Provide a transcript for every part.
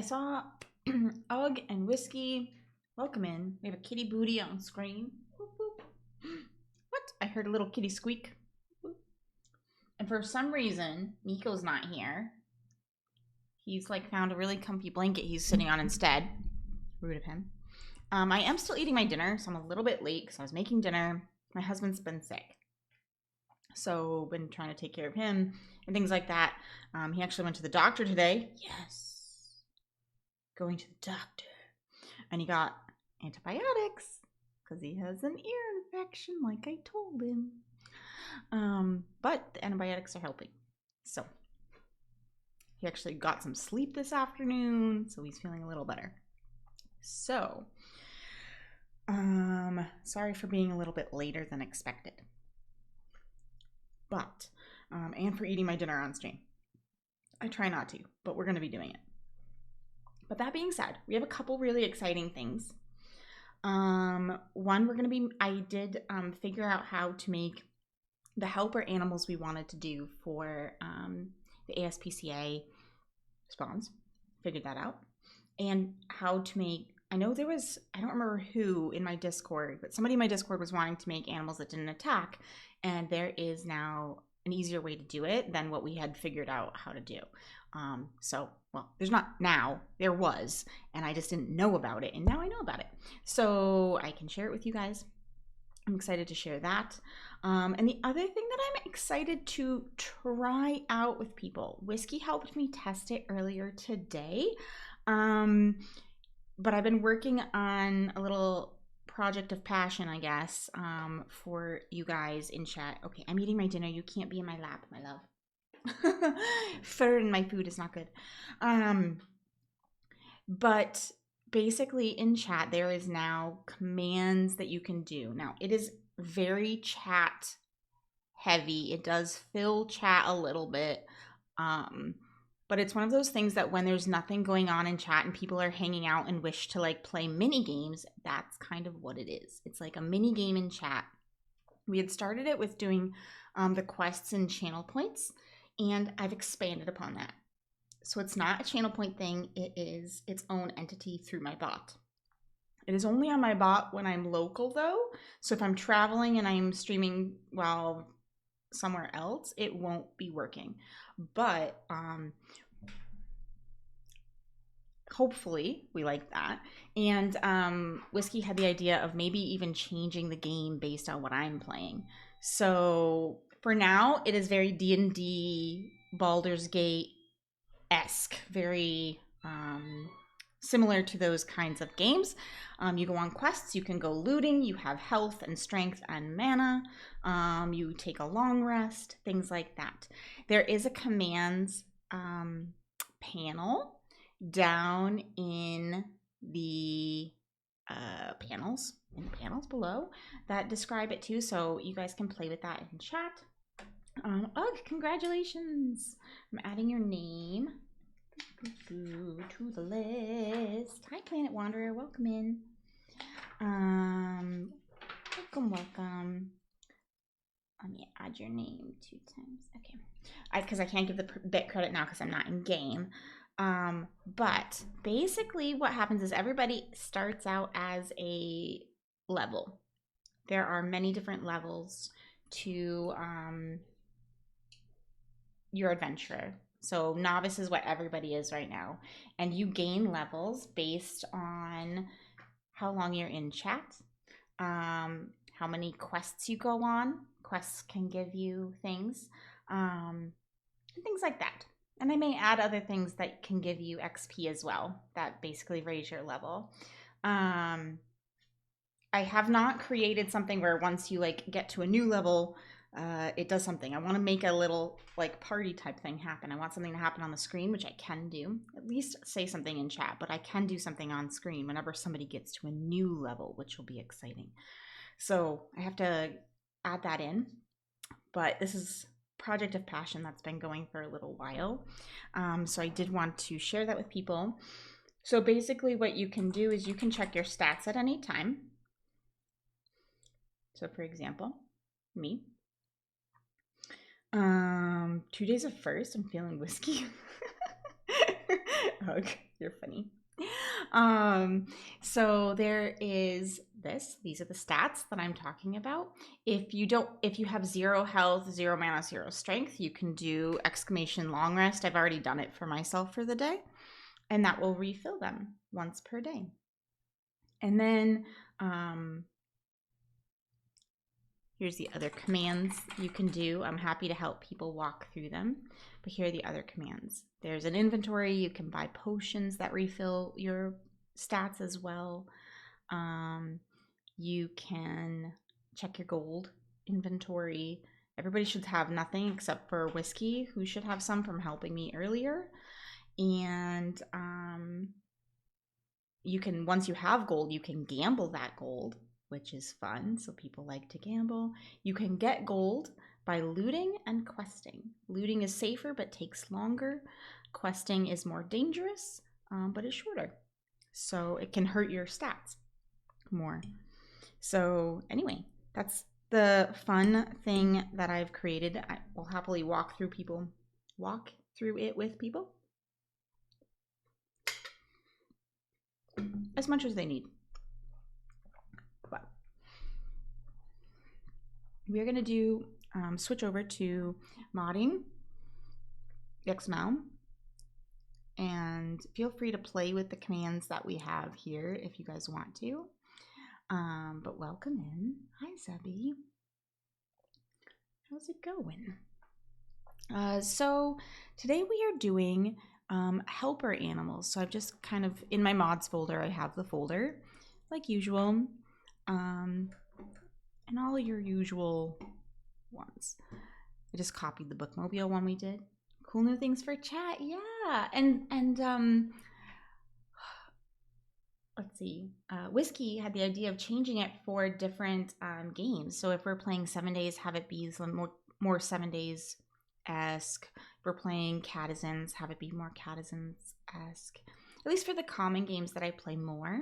saw Ugg and Whiskey. Welcome in. We have a kitty booty on screen. Boop, boop. What? I heard a little kitty squeak. Boop. And for some reason, Nico's not here. He's like found a really comfy blanket he's sitting on instead. Rude of him. I am still eating my dinner, so I'm a little bit late because I was making dinner. My husband's been sick, so been trying to take care of him and things like that. He actually went to the doctor today. Yes, going to the doctor, and he got antibiotics because he has an ear infection, like I told him. But the antibiotics are helping, so he actually got some sleep this afternoon, so he's feeling a little better. So, sorry for being a little bit later than expected. But, and for eating my dinner on stream. I try not to, but we're going to be doing it. But that being said, we have a couple really exciting things. One, I did figure out how to make the helper animals we wanted to do for the ASPCA spawns. Figured that out. And how to make, I know there was, I don't remember who in my Discord, but somebody in my Discord was wanting to make animals that didn't attack, and there is now an easier way to do it than what we had figured out how to do. Well, there's not now, there was, and I just didn't know about it, and now I know about it. So I can share it with you guys. I'm excited to share that. And the other thing that I'm excited to try out with people, Whiskey helped me test it earlier today. But I've been working on a little project of passion, I guess, for you guys in chat. Okay, I'm eating my dinner. You can't be in my lap, my love. Fur in my food is not good. But basically in chat, there is now commands that you can do. Now, it is very chat heavy. It does fill chat a little bit. But it's one of those things that when there's nothing going on in chat and people are hanging out and wish to like play mini games, that's kind of what it is. It's like a mini game in chat. We had started it with doing the quests and channel points, and I've expanded upon that. So it's not a channel point thing. It is its own entity through my bot. It is only on my bot when I'm local though. So if I'm traveling and I'm streaming while somewhere else, it won't be working. But hopefully we like that. And Whiskey had the idea of maybe even changing the game based on what I'm playing. So for now, it is very D&D Baldur's Gate-esque, very similar to those kinds of games. You go on quests, you can go looting, you have health and strength and mana, you take a long rest, things like that. There is a commands panel down in the panels below that describe it too, so you guys can play with that in chat. Ugh, congratulations! I'm adding your name to the list. Hi, Planet Wanderer. Welcome in. Welcome. Let me add your name 2 times. Okay. Because I can't give the bit credit now because I'm not in game. But basically what happens is everybody starts out as a level. There are many different levels to your adventurer. So novice is what everybody is right now. And you gain levels based on how long you're in chat, how many quests you go on. Quests can give you things, and things like that. And I may add other things that can give you XP as well, that basically raise your level. I have not created something where once you like get to a new level, it does something. I want to make a little like party type thing happen. I want something to happen on the screen, which I can do. At least say something in chat, but I can do something on screen whenever somebody gets to a new level, which will be exciting. So I have to add that in. But this is project of passion that's been going for a little while. So I did want to share that with people. So basically what you can do is you can check your stats at any time. So for example, me. 2 days of first, I'm feeling whiskey. Ugh, you're funny. So there is these are the stats that I'm talking about. If you have 0 health, 0 mana, 0 strength, you can do exclamation long rest. I've already done it for myself for the day, and that will refill them once per day. And then here's the other commands you can do. I'm happy to help people walk through them, but here are the other commands. There's an inventory. You can buy potions that refill your stats as well. You can check your gold inventory. Everybody should have nothing except for Whiskey, who should have some from helping me earlier. And you can, once you have gold, you can gamble that gold, which is fun. So people like to gamble. You can get gold by looting and questing. Looting is safer but takes longer. Questing is more dangerous, but is shorter. So it can hurt your stats more. So anyway, that's the fun thing that I've created. I will happily walk through it with people as much as they need. But we're gonna do switch over to modding XML, and feel free to play with the commands that we have here if you guys want to. But welcome in. Hi, Zebby. How's it going? So today we are doing helper animals. So I've just kind of, in my mods folder, I have the folder like usual, and all your usual ones. I just copied the Bookmobile one we did. Cool new things for chat, yeah. And let's see, Whiskey had the idea of changing it for different games. So if we're playing 7 Days, have it be some more 7 Days-esque. If we're playing Catizens, have it be more Catizens-esque. At least for the common games that I play more.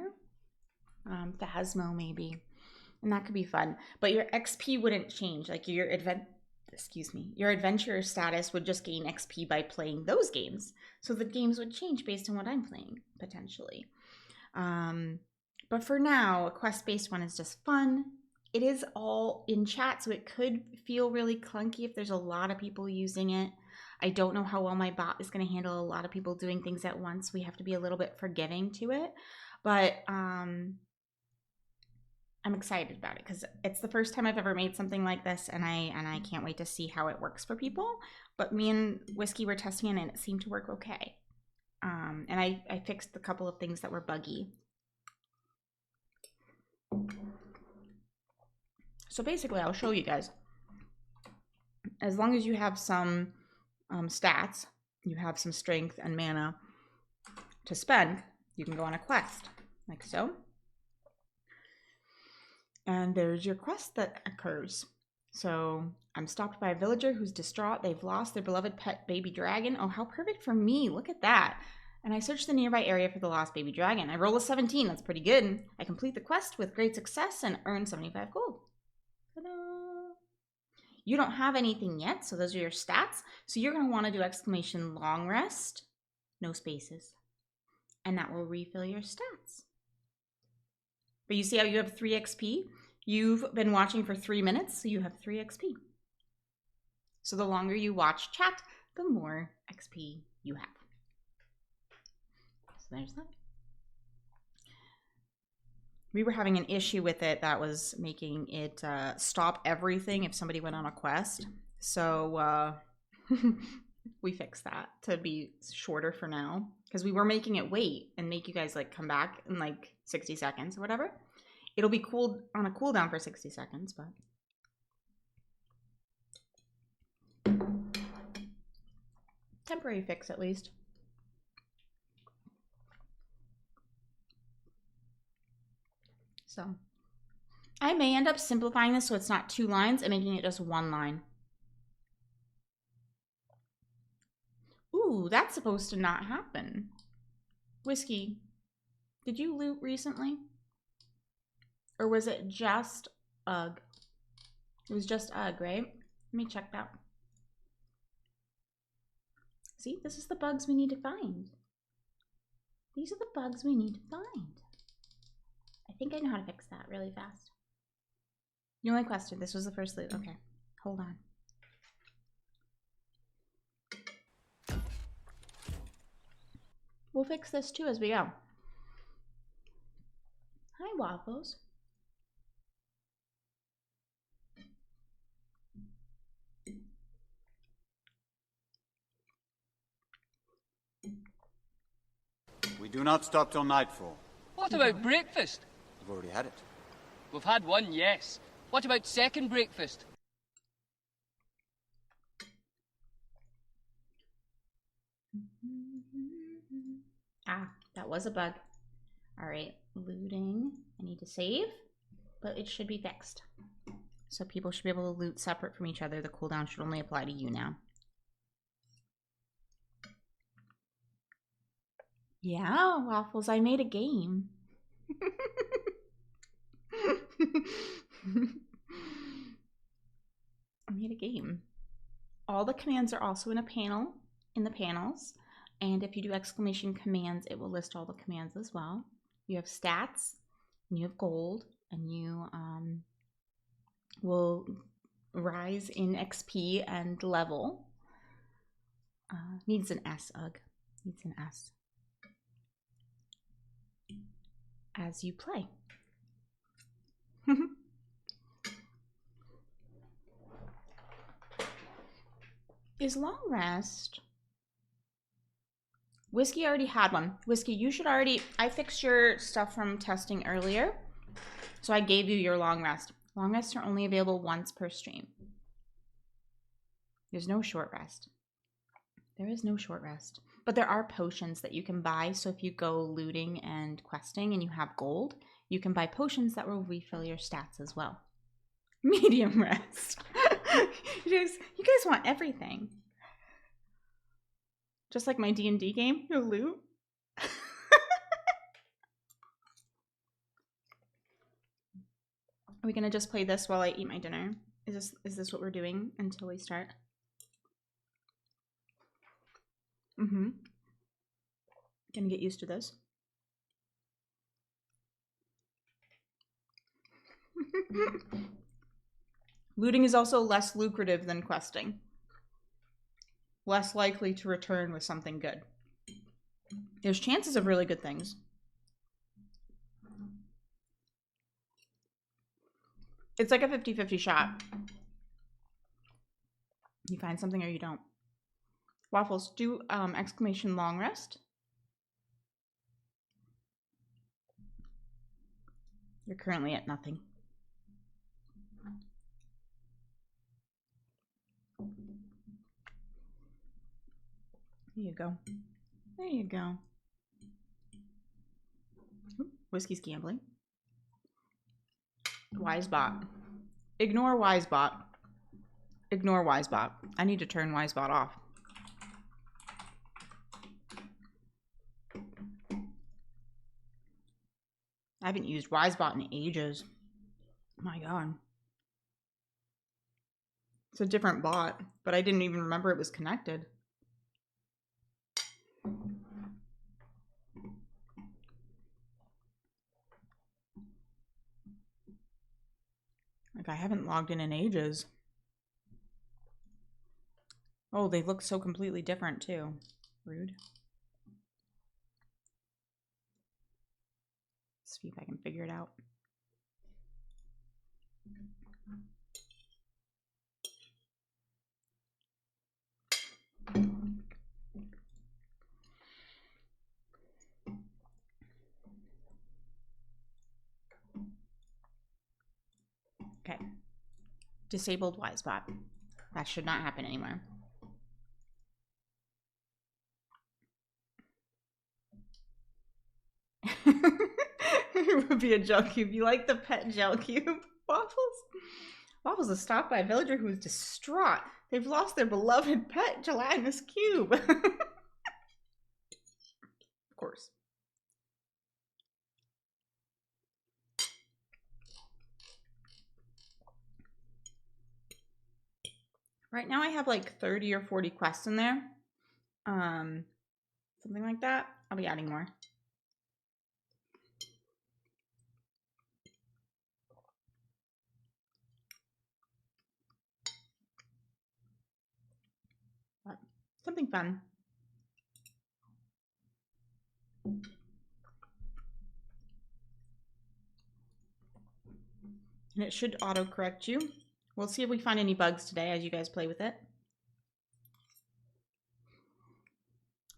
Phasmo maybe. And that could be fun. But your XP wouldn't change. Like your adventurer status would just gain XP by playing those games. So the games would change based on what I'm playing, potentially. But for now, a quest-based one is just fun. It is all in chat, so it could feel really clunky if there's a lot of people using it. I don't know how well my bot is going to handle a lot of people doing things at once. We have to be a little bit forgiving to it. But I'm excited about it because it's the first time I've ever made something like this, and I can't wait to see how it works for people. But me and Whiskey were testing it, and it seemed to work okay. And I fixed a couple of things that were buggy. So basically, I'll show you guys. As long as you have some stats, you have some strength and mana to spend, you can go on a quest, like so. And there's your quest that occurs. So I'm stopped by a villager who's distraught. They've lost their beloved pet baby dragon. Oh, how perfect for me. Look at that. And I search the nearby area for the lost baby dragon. I roll a 17. That's pretty good. I complete the quest with great success and earn 75 gold. Ta-da! You don't have anything yet, so those are your stats. So you're going to want to do exclamation long rest, no spaces. And that will refill your stats. But you see how you have 3 XP? You've been watching for 3 minutes, so you have 3 XP. So the longer you watch chat, the more XP you have. So there's that. We were having an issue with it that was making it stop everything if somebody went on a quest. So we fixed that to be shorter for now. Because we were making it wait and make you guys like come back in like 60 seconds or whatever. It'll be cooled on a cooldown for 60 seconds, but temporary fix at least. So I may end up simplifying this so it's not 2 lines and making it just 1 line. Ooh, that's supposed to not happen. Whiskey, did you loot recently? Or was it just UGG? It was just UGG, right? Let me check that. See, this is the bugs we need to find. These are the bugs we need to find. I think I know how to fix that really fast. You only quested. This was the first loot. Okay, hold on. We'll fix this too as we go. Hi, Waffles. We do not stop till nightfall. What about breakfast? We've already had it. We've had one, yes. What about second breakfast? Ah, that was a bug. All right, looting. I need to save, but it should be fixed. So people should be able to loot separate from each other. The cooldown should only apply to you now. Yeah, Waffles, I made a game. I made a game. All the commands are also in a panel, in the panels. And if you do exclamation commands, it will list all the commands as well. You have stats, and you have gold, and you will rise in XP and level. Needs an S, ugh. Needs an S. As you play. Is long rest? Whiskey already had one. Whiskey, you should already... I fixed your stuff from testing earlier. So I gave you your long rest. Long rests are only available once per stream. There's no short rest. There is no short rest. But there are potions that you can buy. So if you go looting and questing and you have gold, you can buy potions that will refill your stats as well. Medium rest. you guys want everything. Just like my D&D game, you loot. Are we gonna just play this while I eat my dinner? Is this what we're doing until we start? Mm-hmm. Gonna get used to this. Looting is also less lucrative than questing. Less likely to return with something good. There's chances of really good things. It's like a 50-50 shot. You find something or you don't. Waffles, do exclamation long rest. You're currently at nothing. There you go. There you go. Ooh, Whiskey's gambling. Wisebot. Ignore Wisebot. Ignore Wisebot. I need to turn Wisebot off. I haven't used Wisebot in ages. Oh my god. It's a different bot, but I didn't even remember it was connected. Like, I haven't logged in ages. Oh, they look so completely different too. Rude. Let's see if I can figure it out. Okay. Disabled Wisebot. That should not happen anymore. It would be a gel cube. You like the pet gel cube? Waffles? Waffles is stopped by a villager who is distraught. They've lost their beloved pet gelatinous cube. Of course. Right now I have like 30 or 40 quests in there. Something like that. I'll be adding more. Something fun. And it should auto-correct you. We'll see if we find any bugs today as you guys play with it.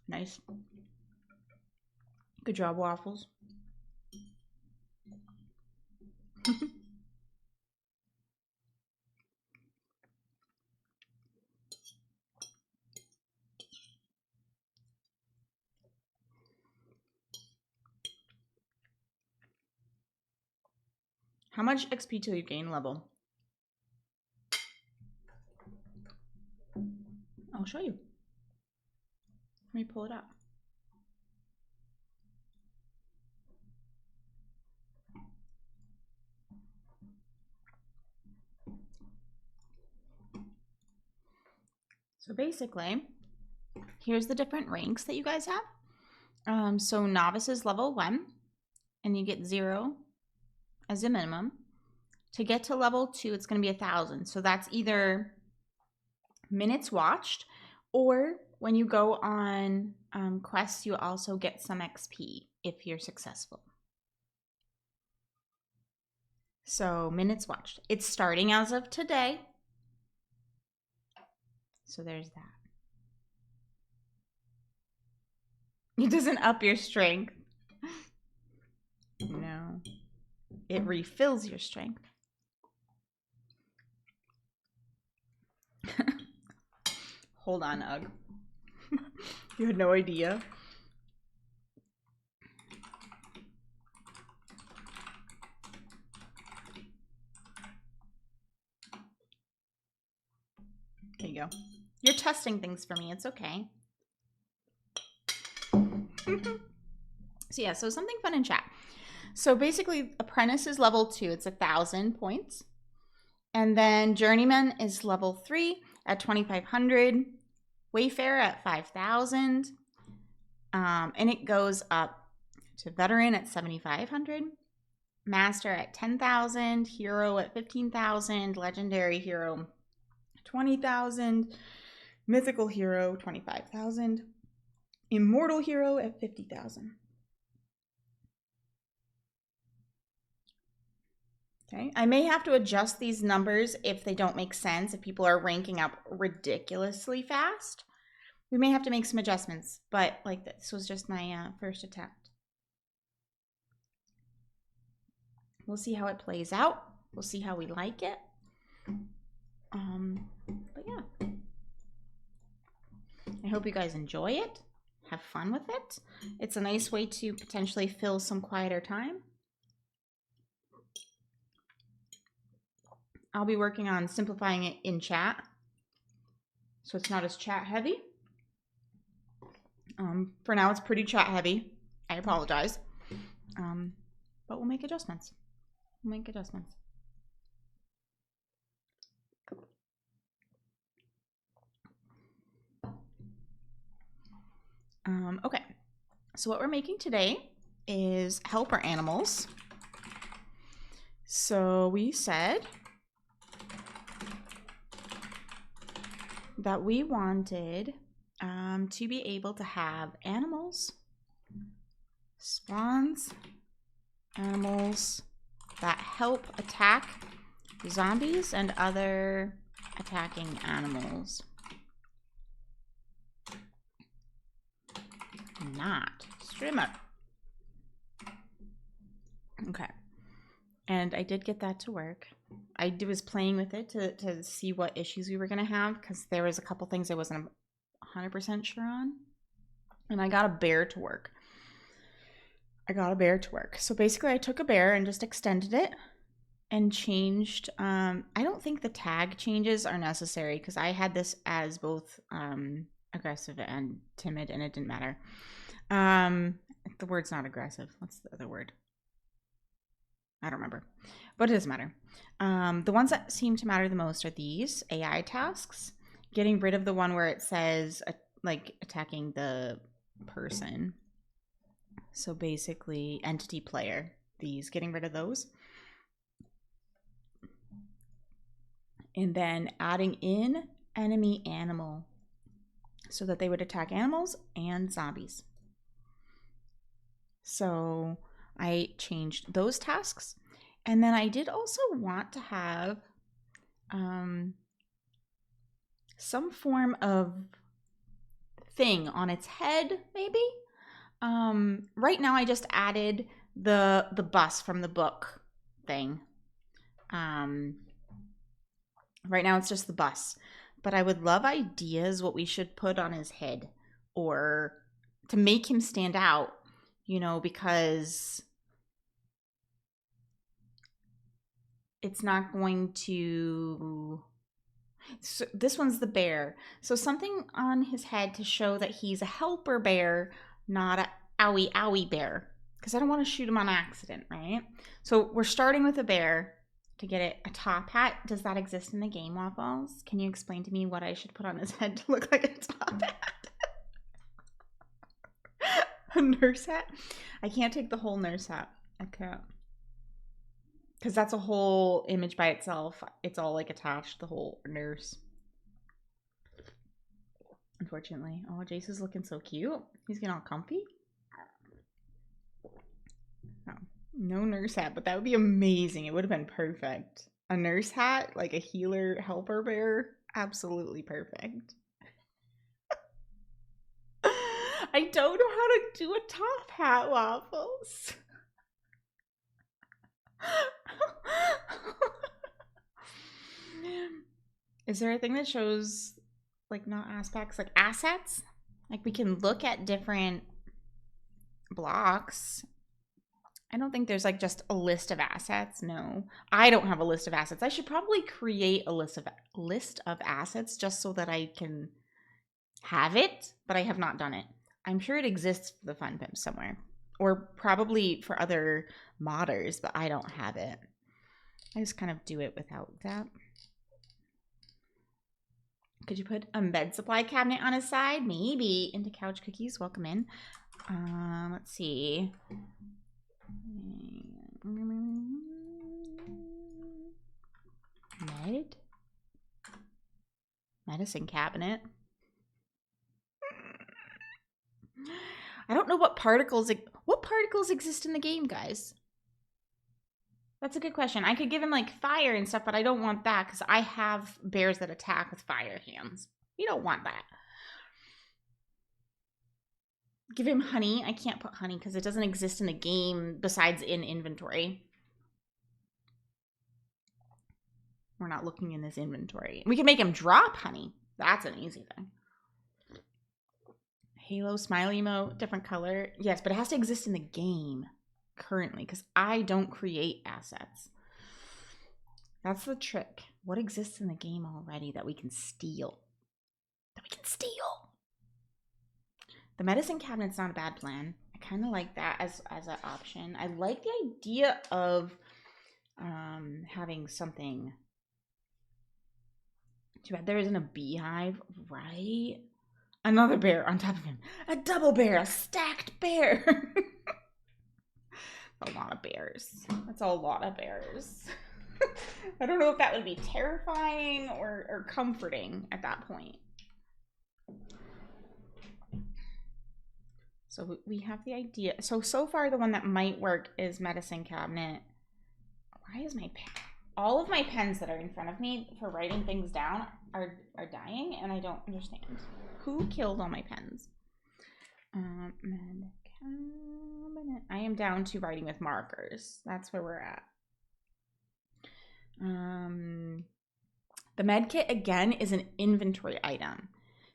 Nice. Good job, Waffles. How much XP till you gain level? I'll show you. Let me pull it up. So basically, here's the different ranks that you guys have. So novice is level 1, and you get 0 as a minimum. To get to level 2, it's going to be 1,000. So that's either minutes watched, or when you go on quests, you also get some XP if you're successful. So minutes watched. It's starting as of today. So there's that. It doesn't up your strength. No. It refills your strength. Hold on, Ugg. You had no idea. There you go. You're testing things for me. It's okay. So yeah, so something fun in chat. So basically, Apprentice is level 2. It's 1,000 points. And then Journeyman is level 3 at 2,500. Wayfarer at 5,000. And it goes up to Veteran at 7,500. Master at 10,000. Hero at 15,000. Legendary Hero 20,000. Mythical Hero 25,000. Immortal Hero at 50,000. Okay, I may have to adjust these numbers if they don't make sense, if people are ranking up ridiculously fast. We may have to make some adjustments, but like this was just my first attempt. We'll see how it plays out. We'll see how we like it. But yeah. I hope you guys enjoy it. Have fun with it. It's a nice way to potentially fill some quieter time. I'll be working on simplifying it in chat, so it's not as chat heavy. For now, it's pretty chat heavy. I apologize. But we'll make adjustments. We'll make adjustments. Okay, so what we're making today is helper animals. So we said that we wanted to be able to have animals, spawns, animals that help attack zombies and other attacking animals. Not streamer. Okay. And I did get that to work. I was playing with it to see what issues we were going to have, because there was a couple things I wasn't 100% sure on. And I got a bear to work. So basically I took a bear and just extended it and changed. I don't think the tag changes are necessary, because I had this as both aggressive and timid, and it didn't matter. The word's not aggressive. What's the other word? I don't remember, but it doesn't matter. The ones that seem to matter the most are these AI tasks. Getting rid of the one where it says like attacking the person. So basically entity player, these, getting rid of those. And then adding in enemy animal. so that they would attack animals and zombies. So I changed those tasks. And then I did also want to have some form of thing on its head, maybe. Right now I just added the bus from the book thing. Right now it's just the bus. But I would love ideas what we should put on his head or to make him stand out, you know, because it's not going to... So this one's the bear. So something on his head to show that he's a helper bear, not a owie owie bear. Because I don't want to shoot him on accident, right? So we're starting with a bear. To get it a top hat. Does that exist in the game, Waffles? Can you explain to me what I should put on his head to look like a top hat? A nurse hat? I can't take the whole nurse hat. I can't. Because that's a whole image by itself. It's all like attached, the whole nurse. Unfortunately. Oh, Jace is looking so cute. He's getting all comfy. Oh. No nurse hat, but that would be amazing. It would have been perfect. A nurse hat, like a healer helper bear, absolutely perfect. I don't know how to do a top hat, Waffles. Is there a thing that shows, like, not aspects, like assets? Like, we can look at different blocks. I don't think there's like just a list of assets. No, I don't have a list of assets. I should probably create a list of assets just so that I can have it, but I have not done it. I'm sure it exists for the Fun Pimp somewhere, or probably for other modders, but I don't have it. I just kind of do it without that. Could you put a med supply cabinet on his side? Maybe. Into Couch Cookies, welcome in. Let's see. Medicine cabinet. I don't know what particles exist in the game, guys. That's a good question. I could give him like fire and stuff, but I don't want that because I have bears that attack with fire hands. You don't want that. Give him honey. I can't put honey because it doesn't exist in the game besides in inventory. We're not looking in this inventory. We can make him drop honey. That's an easy thing. Halo smiley emote, different color. Yes, but it has to exist in the game currently because I don't create assets. That's the trick. What exists in the game already that we can steal? The medicine cabinet's not a bad plan. I kind of like that as an option. I like the idea of having something. Too bad there isn't a beehive, right? Another bear on top of him. A double bear, a stacked bear. A lot of bears. That's a lot of bears. I don't know if that would be terrifying or comforting at that point. So we have the idea. So far the one that might work is medicine cabinet. Why is my pen? All of my pens that are in front of me for writing things down are dying, and I don't understand. Who killed all my pens? Med cabinet. I am down to writing with markers. That's where we're at. The med kit again is an inventory item.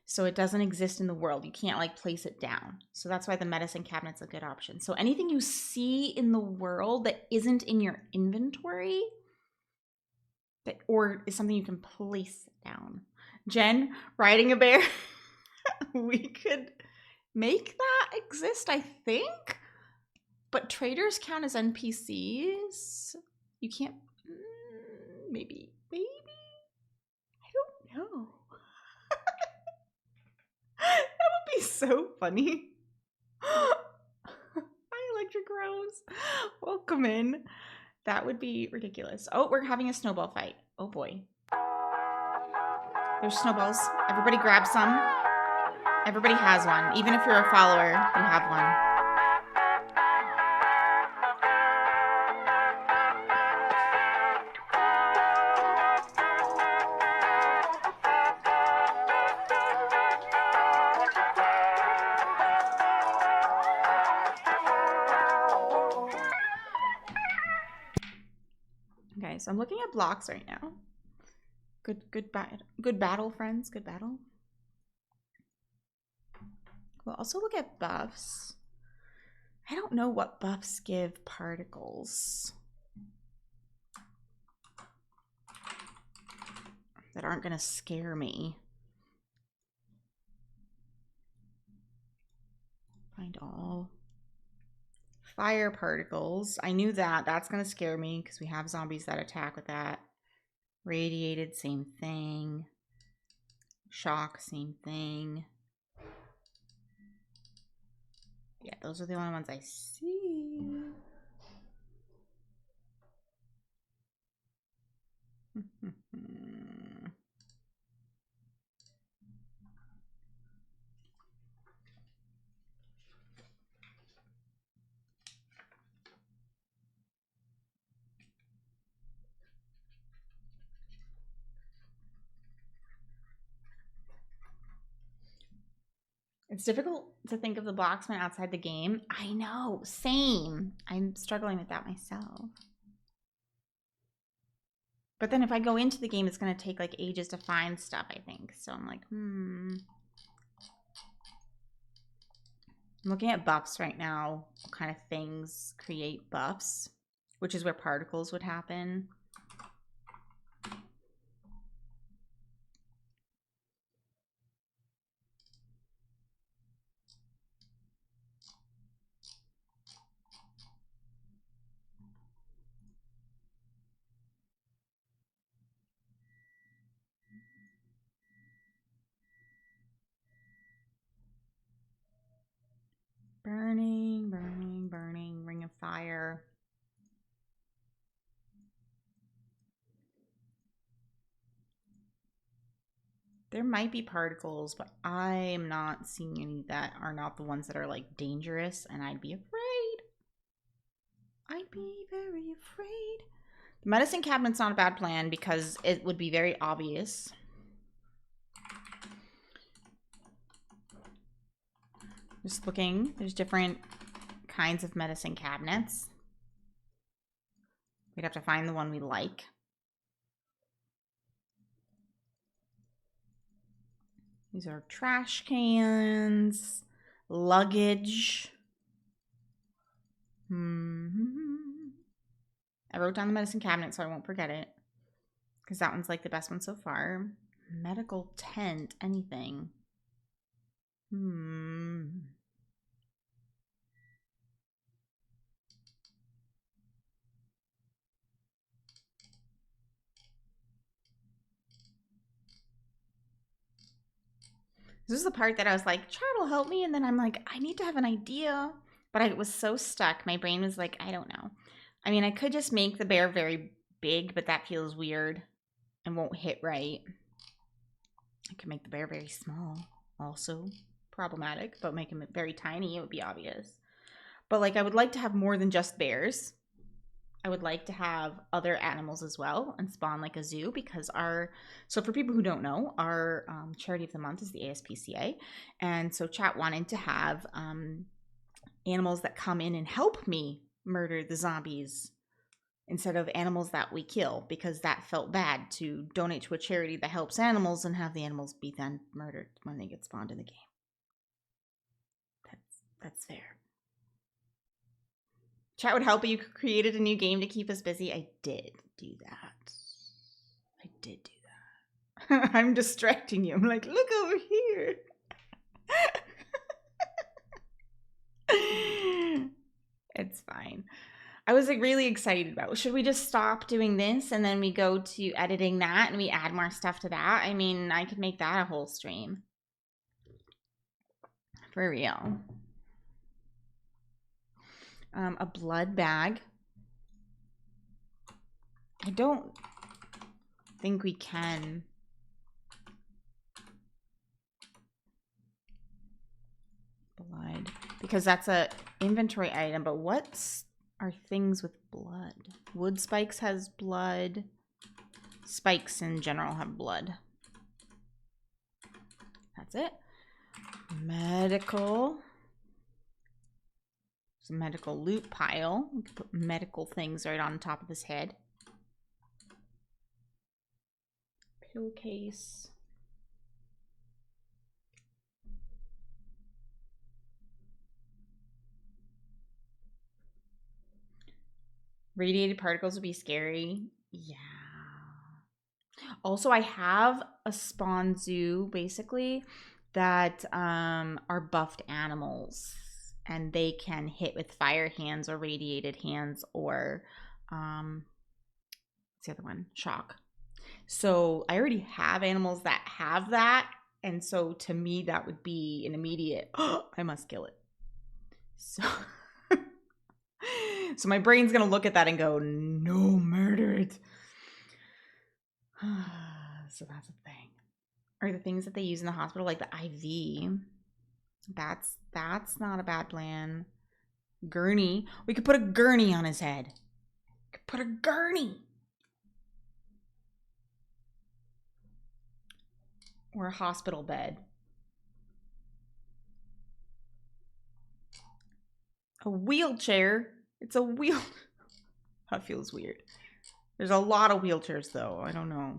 So it doesn't exist in the world. You can't like place it down. So that's why the medicine cabinet's a good option. So anything you see in the world that isn't in your inventory or is something you can place down. Jen, riding a bear. We could make that exist, I think. But traders count as NPCs. You can't. Maybe. I don't know. That would be so funny. Hi, Electric Rose. Welcome in. That would be ridiculous. Oh, we're having a snowball fight. Oh boy. There's snowballs. Everybody grab some. Everybody has one. Even if you're a follower, you have one. Okay, so I'm looking at blocks right now. Good battle, friends. Good battle. We'll also look at buffs. I don't know what buffs give particles that aren't gonna scare me. Find all. Fire particles. I knew that. That's gonna scare me because we have zombies that attack with that. Radiated, same thing. Shock, same thing. Yeah, those are the only ones I see. It's difficult to think of the blocksman outside the game. I know, same. I'm struggling with that myself. But then if I go into the game, it's going to take like ages to find stuff, I think. So I'm like, I'm looking at buffs right now. What kind of things create buffs? Which is where particles would happen. Burning, burning, burning, ring of fire. There might be particles, but I'm not seeing any that are not the ones that are like dangerous, and I'd be afraid. I'd be very afraid. The medicine cabinet's not a bad plan because it would be very obvious. Just looking, there's different kinds of medicine cabinets. We'd have to find the one we like. These are trash cans, luggage. I wrote down the medicine cabinet so I won't forget it, because that one's like the best one so far. Medical tent, anything. This is the part that I was like, chat will help me. And then I'm like, I need to have an idea. But I was so stuck. My brain was like, I don't know. I mean, I could just make the bear very big, but that feels weird and won't hit right. I could make the bear very small. Also problematic, but make him very tiny. It would be obvious. But like, I would like to have more than just bears. I would like to have other animals as well and spawn like a zoo, because so for people who don't know, our charity of the month is the ASPCA. And so chat wanted to have animals that come in and help me murder the zombies instead of animals that we kill, because that felt bad to donate to a charity that helps animals and have the animals be then murdered when they get spawned in the game. That's fair. Chat would help, but you created a new game to keep us busy. I did do that. I did do that. I'm distracting you. I'm like, look over here. It's fine. I was like really excited about, should we just stop doing this and then we go to editing that and we add more stuff to that? I mean, I could make that a whole stream. For real. A blood bag. I don't think we can. because that's a inventory item. But what are things with blood? Wood spikes has blood. Spikes in general have blood. That's it. Medical. There's a medical loot pile. We can put medical things right on top of his head. Pill case. Radiated particles would be scary. Yeah. Also, I have a spawn zoo, basically, that are buffed animals. And they can hit with fire hands or radiated hands or, what's the other one? Shock. So I already have animals that have that. And so to me, that would be an immediate, oh, I must kill it. So... So my brain's going to look at that and go, no, murder it. So that's a thing. Or the things that they use in the hospital, like the IV. That's not a bad plan. Gurney. We could put a gurney on his head. We could put a gurney. Or a hospital bed. A wheelchair. It's a wheel. That feels weird. There's a lot of wheelchairs though. I don't know.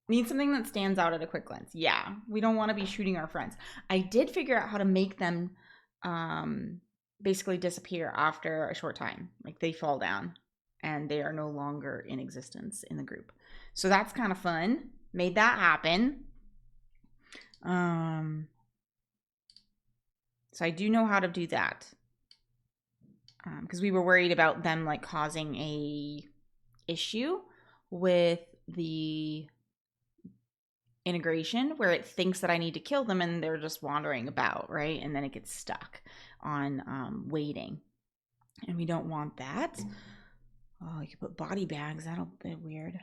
Need something that stands out at a quick glance. Yeah, we don't want to be shooting our friends. I did figure out how to make them basically disappear after a short time. Like they fall down and they are no longer in existence in the group. So that's kind of fun. Made that happen. So I do know how to do that. Because we were worried about them like causing a issue with the integration where it thinks that I need to kill them and they're just wandering about, right? And then it gets stuck on waiting. And we don't want that. Oh, you could put body bags. That'll be weird.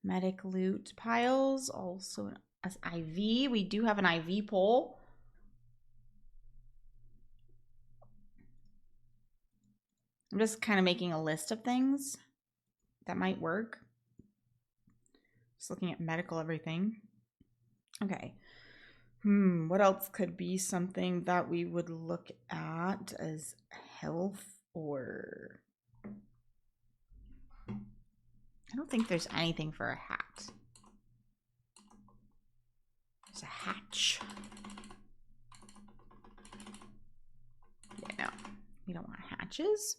Medic loot piles. Also an IV. We do have an IV pole. I'm just kind of making a list of things that might work. Just looking at medical everything. Okay. What else could be something that we would look at as health or... I don't think there's anything for a hat. There's a hatch. Yeah, no. We don't want hatches.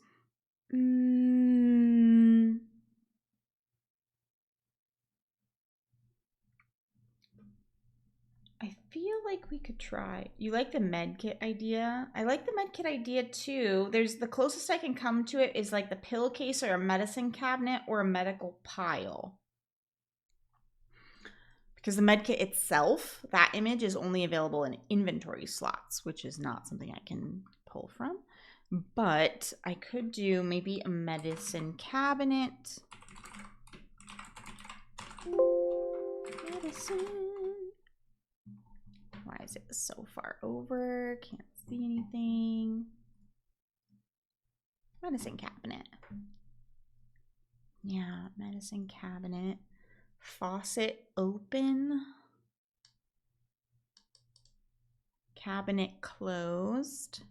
I feel like we could try. You like the med kit idea? I like the med kit idea too. There's the closest I can come to it is like the pill case or a medicine cabinet or a medical pile. Because the med kit itself, that image is only available in inventory slots, which is not something I can pull from. But I could do maybe a medicine cabinet. Medicine. Why is it so far over? Can't see anything. Medicine cabinet. Yeah, medicine cabinet. Faucet open. Cabinet closed.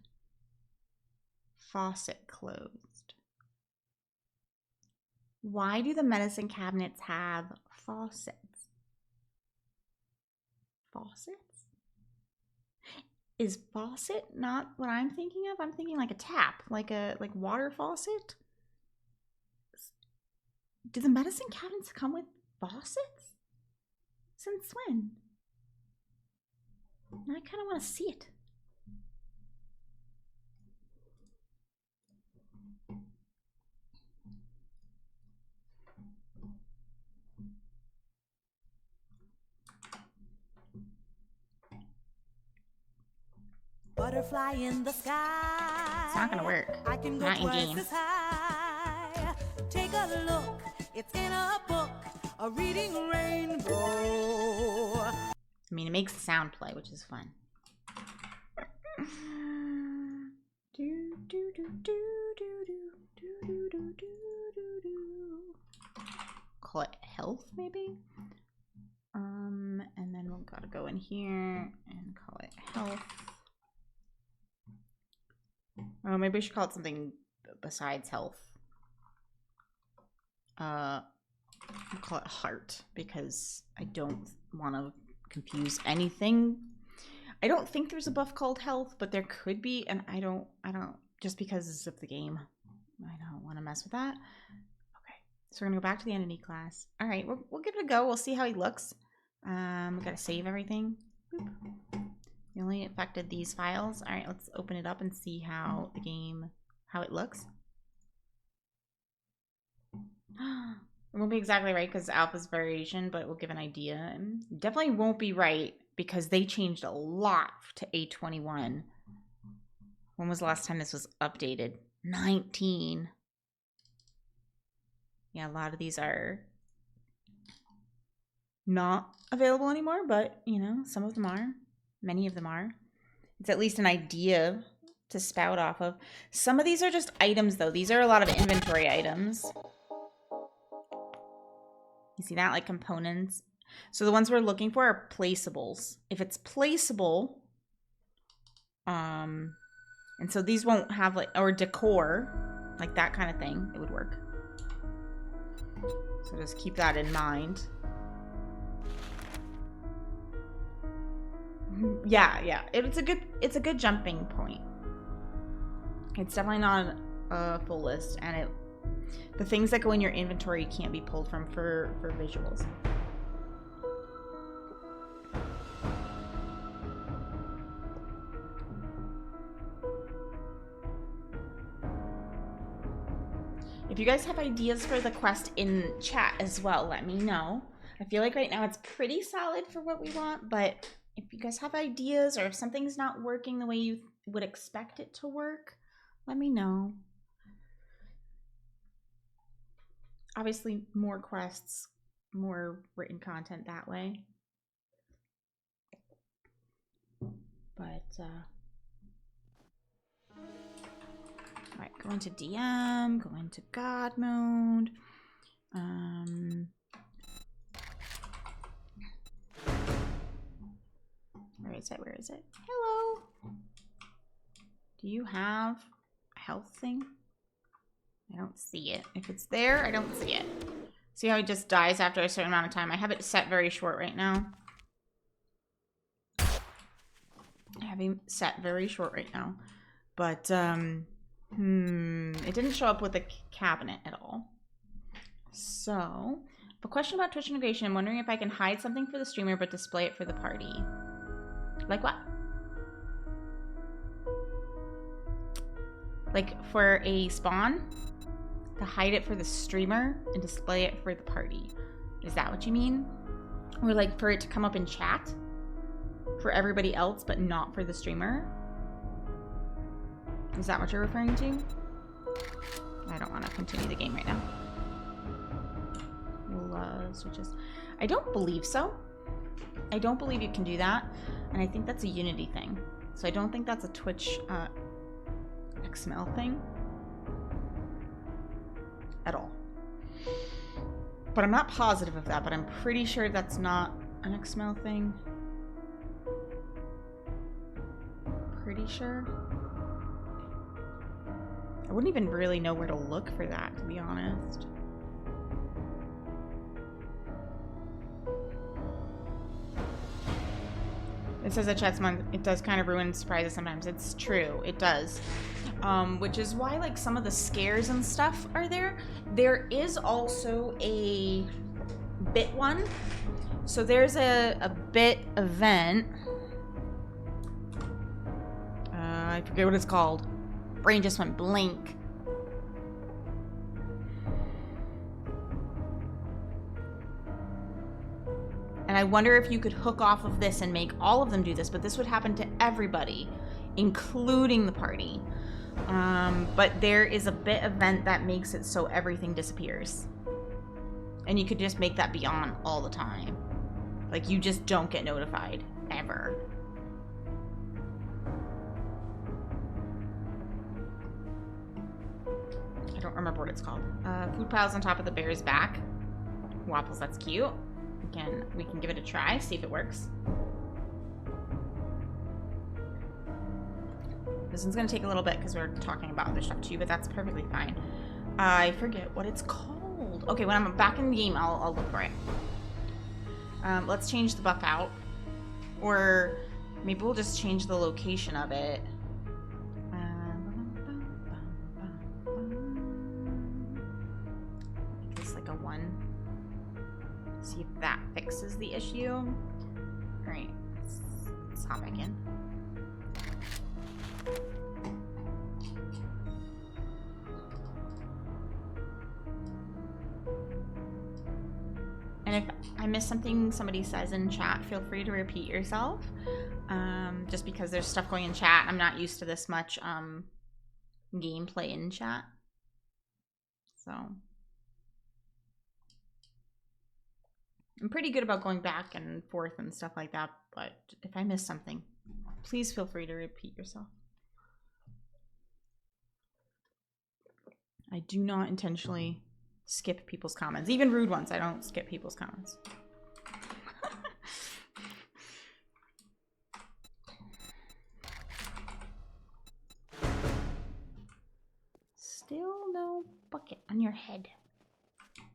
Faucet closed. Why do the medicine cabinets have faucets? Faucets? Is faucet not what I'm thinking of? I'm thinking like a tap, like water faucet. Do the medicine cabinets come with faucets? Since when? I kind of want to see it. Butterfly in the sky. It's not gonna work. I can go Not in twice game. as high. Take a look. It's in a book. A reading rainbow. I mean, it makes the sound play, which is fun. Call it health, maybe? And then we'll gotta go in here and call it health. Oh, maybe we should call it something besides health. I'll call it heart because I don't want to confuse anything. I don't think there's a buff called health, but there could be, and I don't just because of the game. I don't want to mess with that. Okay, so we're gonna go back to the entity class. All right, we'll give it a go. We'll see how he looks. We gotta save everything. Boop. We only affected these files. All right, let's open it up and see how the game, how it looks. It won't be exactly right because alpha's variation, but it will give an idea. And definitely won't be right because they changed a lot to A21. When was the last time this was updated? 19. Yeah, a lot of these are not available anymore, but you know, some of them are. Many of them are. It's at least an idea to spout off of. Some of these are just items though. These are a lot of inventory items. You see that? Like components. So the ones we're looking for are placeables. If it's placeable, and so these won't have like, or decor, like that kind of thing, it would work. So just keep that in mind. Yeah. It's a good jumping point. It's definitely not a full list, and the things that go in your inventory can't be pulled from for visuals. If you guys have ideas for the quest in chat as well, let me know. I feel like right now it's pretty solid for what we want, but if you guys have ideas or if something's not working the way you would expect it to work, let me know. Obviously, more quests, more written content that way. But, all right, go into DM, go into God mode. Where is it? Hello. Do you have a health thing? I don't see it. If it's there, I don't see it. See how it just dies after a certain amount of time? I have it set very short right now. I have him set very short right now. But, it didn't show up with the cabinet at all. So, a question about Twitch integration. I'm wondering if I can hide something for the streamer but display it for the party. Like what? Like for a spawn? To hide it for the streamer and display it for the party. Is that what you mean? Or like for it to come up in chat? For everybody else but not for the streamer? Is that what you're referring to? I don't want to continue the game right now. We'll switch this. I don't believe so. I don't believe you can do that. And I think that's a Unity thing. So I don't think that's a Twitch XML thing. At all. But I'm not positive of that, but I'm pretty sure that's not an XML thing. Pretty sure. I wouldn't even really know where to look for that, to be honest. It says that chat's month. It does kind of ruin surprises sometimes. It's true. It does. Which is why like some of the scares and stuff are there. There is also a bit one. So there's a bit event. I forget what it's called. Brain just went blank. And I wonder if you could hook off of this and make all of them do this, but this would happen to everybody, including the party. But there is a bit event that makes it so everything disappears. And you could just make that be on all the time. Like, you just don't get notified, ever. I don't remember what it's called. Food piles on top of the bear's back. Waffles, that's cute. We can give it a try, see if it works. This one's gonna take a little bit because we're talking about other stuff too, but that's perfectly fine. I forget what it's called. Okay, when I'm back in the game, I'll look for it. Let's change the buff out. Or maybe we'll just change the location of it. Make this like a 1. See if that fixes the issue. Alright, let's hop back in. And if I miss something somebody says in chat, feel free to repeat yourself. Just because there's stuff going in chat. I'm not used to this much gameplay in chat. So I'm pretty good about going back and forth and stuff like that. But if I miss something, please feel free to repeat yourself. I do not intentionally skip people's comments. Even rude ones, I don't skip people's comments. Still no bucket on your head.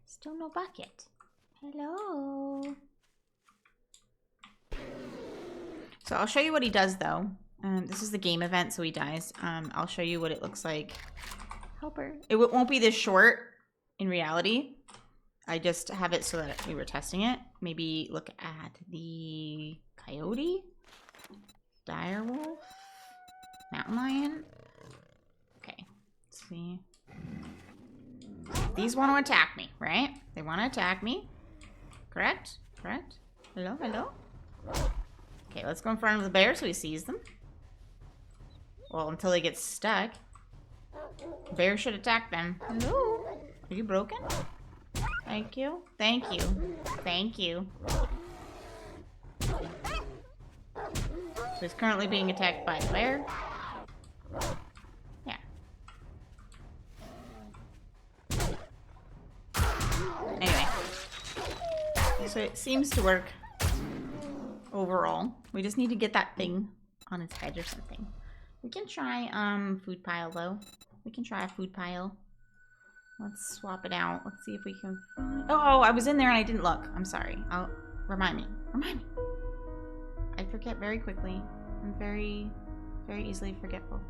Still no bucket. Hello. So I'll show you what he does though. This is the game event, so he dies. I'll show you what it looks like. Helper. It won't be this short in reality. I just have it so that we were testing it. Maybe look at the coyote, direwolf, mountain lion. Okay, let's see. These want to attack me, right? They want to attack me. Correct? Correct? Hello? Hello? Okay, let's go in front of the bear so he sees them. Well, until they get stuck. Bear should attack them. Hello? Are you broken? Thank you. Thank you. Thank you. So he's currently being attacked by a bear. Yeah. Anyway. So it seems to work overall. We just need to get that thing on his head or something. We can try food pile though. We can try a food pile. Let's swap it out. Let's see if we can find... Oh, I was in there and I didn't look. I'm sorry. Remind me. Remind me. I forget very quickly. I'm very, very easily forgetful.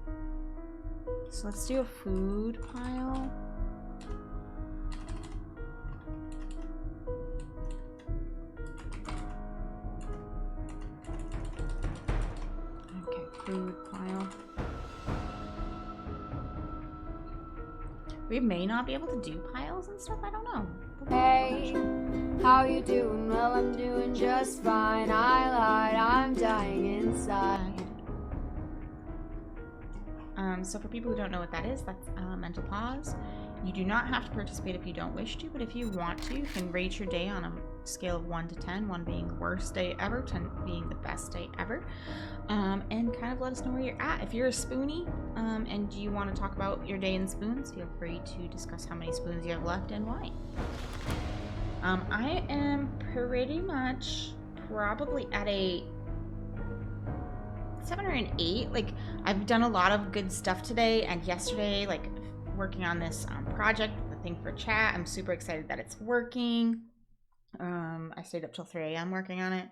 So let's do a food pile. Okay, food pile. We may not be able to do piles and stuff. I don't know. Hey, how you doing? Well, I'm doing just fine. I lied, I'm dying inside. So for people who don't know what that is, that's mental pause. You do not have to participate if you don't wish to, but if you want to, you can rate your day on a scale of 1 to 10, 1 being the worst day ever, 10 being the best day ever, and kind of let us know where you're at. If you're a spoonie and you want to talk about your day in spoons, feel free to discuss how many spoons you have left and why. I am pretty much probably at a 7 or an 8. Like, I've done a lot of good stuff today and yesterday, like working on this project, the thing for chat. I'm super excited that it's working. I stayed up till 3 a.m. working on it.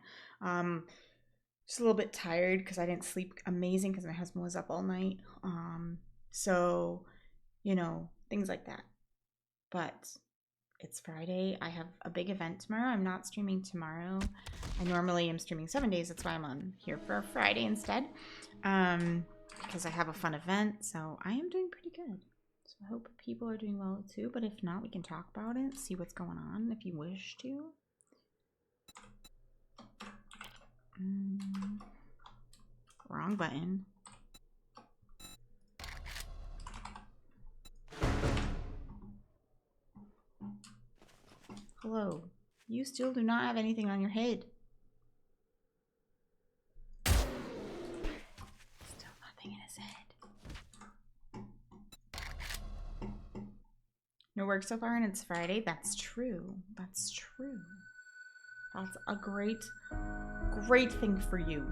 Just a little bit tired because I didn't sleep amazing because my husband was up all night. So, you know, things like that. But it's Friday. I have a big event tomorrow. I'm not streaming tomorrow. I normally am streaming 7 days. That's why I'm on here for a Friday instead. Because I have a fun event. So I am doing pretty good. So I hope people are doing well too. But if not, we can talk about it. See what's going on if you wish to. Wrong button. Hello. You still do not have anything on your head. No work so far and it's Friday. That's true. That's true. That's a great thing for you.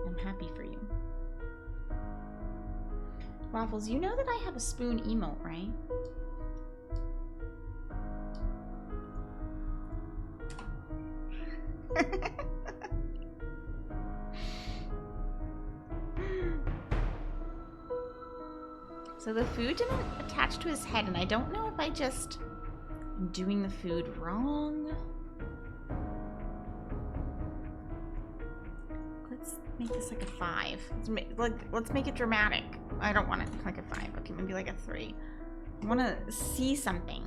I'm happy for you. Waffles, you know that I have a spoon emote, right? So the food didn't attach to his head, and I don't know if I just am doing the food wrong. Let's make this like a 5. Let's make it dramatic. I don't want it like a 5. Okay, maybe like a 3. I want to see something.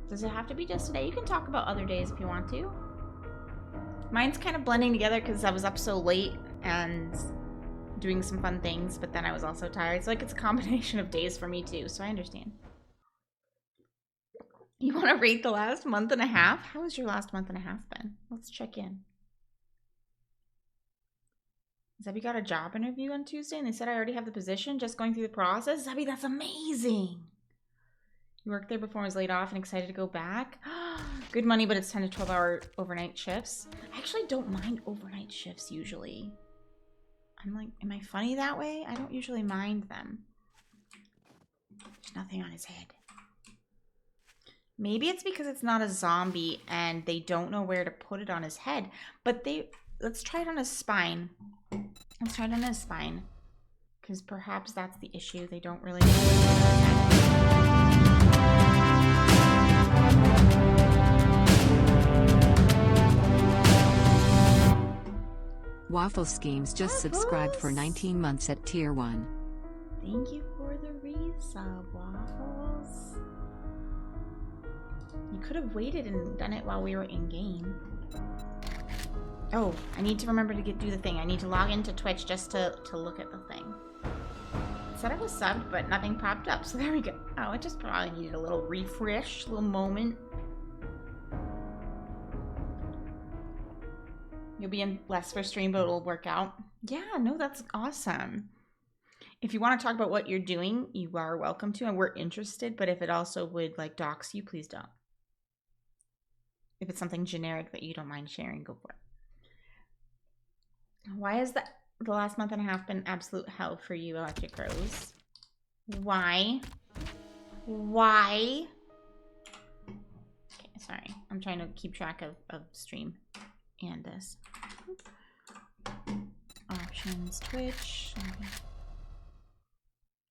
Does it have to be just today? You can talk about other days if you want to. Mine's kind of blending together because I was up so late and doing some fun things, but then I was also tired. So like it's a combination of days for me too, so I understand. You want to rate the last month and a half? How has your last month and a half been? Let's check in. Zebby got a job interview on Tuesday and they said I already have the position, just going through the process. Zebby, that's amazing. You worked there before I was laid off and excited to go back. Good money, but it's 10 to 12 hour overnight shifts. I actually don't mind overnight shifts usually. I'm like, am I funny that way? I don't usually mind them. There's nothing on his head. Maybe it's because it's not a zombie and they don't know where to put it on his head. But let's try it on his spine. Let's try it on his spine. Because perhaps that's the issue. They don't really know where to put it on his head. Waffle Schemes just subscribed for 19 months at tier 1. Thank you for the resub, Waffles. You could have waited and done it while we were in game. Oh, I need to remember to do the thing. I need to log into Twitch just to look at the thing. It said I was subbed, but nothing popped up, so there we go. Oh, it just probably needed a little refresh, little moment. You'll be in less for stream, but it'll work out. Yeah, no, that's awesome. If you want to talk about what you're doing, you are welcome to, and we're interested, but if it also would like dox you, please don't. If it's something generic that you don't mind sharing, go for it. Why has the last month and a half been absolute hell for you, Electric Rose? Why? Why? Okay, sorry. I'm trying to keep track of stream and this. Options, Twitch.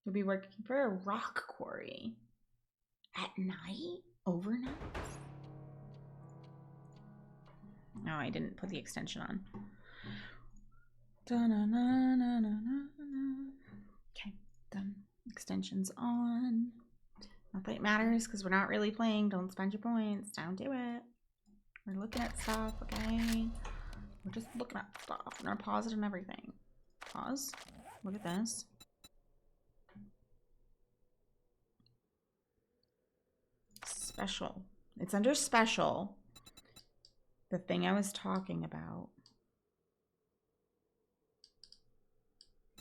You'll be working for a rock quarry. At night? Overnight? No, I didn't put the extension on. Okay, done. Extension's on. Not that it matters because we're not really playing. Don't spend your points. Don't do it. We're looking at stuff, okay? We're just looking at stuff and our pause it and everything. Pause. Look at this. Special. It's under special. The thing I was talking about.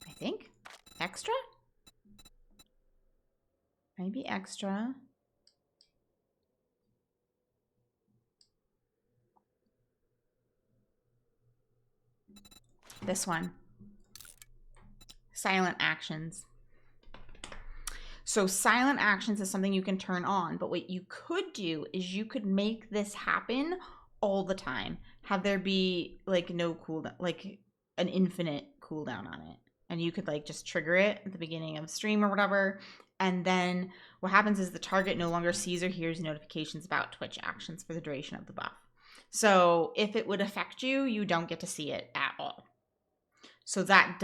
I think. Extra? Maybe extra. This one. Silent actions. So silent actions is something you can turn on, but what you could do is you could make this happen all the time. Have there be like no cooldown, like an infinite cooldown on it. And you could like just trigger it at the beginning of stream or whatever. And then what happens is the target no longer sees or hears notifications about Twitch actions for the duration of the buff. So if it would affect you, you don't get to see it at all. So that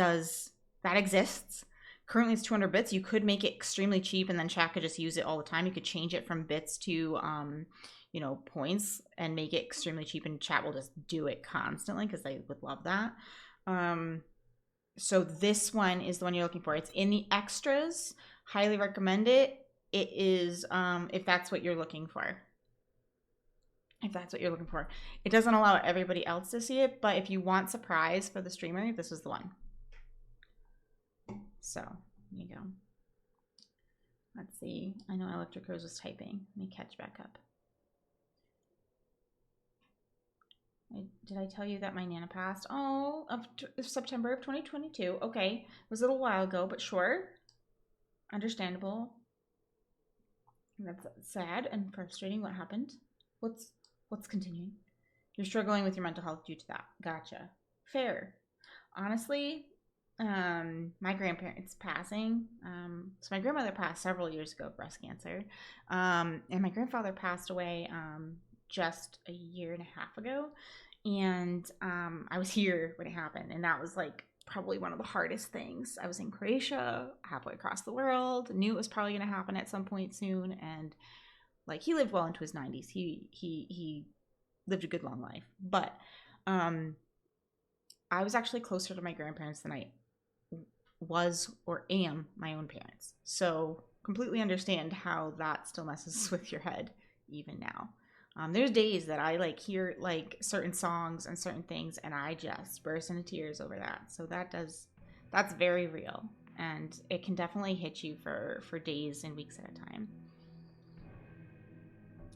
exists. Currently it's 200 bits. You could make it extremely cheap and then chat could just use it all the time. You could change it from bits to, you know, points and make it extremely cheap and chat will just do it constantly because they would love that. So this one is the one you're looking for. It's in the extras. Highly recommend it. It is, if that's what you're looking for. if that's what you're looking for. It doesn't allow everybody else to see it, but if you want surprise for the streamer, this is the one. So, there you go. Let's see. I know Electric Rose was typing. Let me catch back up. Did I tell you that my Nana passed? Oh, of September of 2022. Okay. It was a little while ago, but sure. Understandable. That's sad and frustrating. What happened? What's continuing? You're struggling with your mental health due to that. Gotcha. Fair. Honestly, my grandparents passing. So my grandmother passed several years ago of breast cancer. And my grandfather passed away just a year and a half ago. And I was here when it happened. And that was like probably one of the hardest things. I was in Croatia, halfway across the world, knew it was probably going to happen at some point soon. And like, he lived well into his 90s. He lived a good long life. But I was actually closer to my grandparents than I was or am my own parents. So completely understand how that still messes with your head even now. There's days that I like hear like certain songs and certain things and I just burst into tears over that. So that's very real, and it can definitely hit you for days and weeks at a time.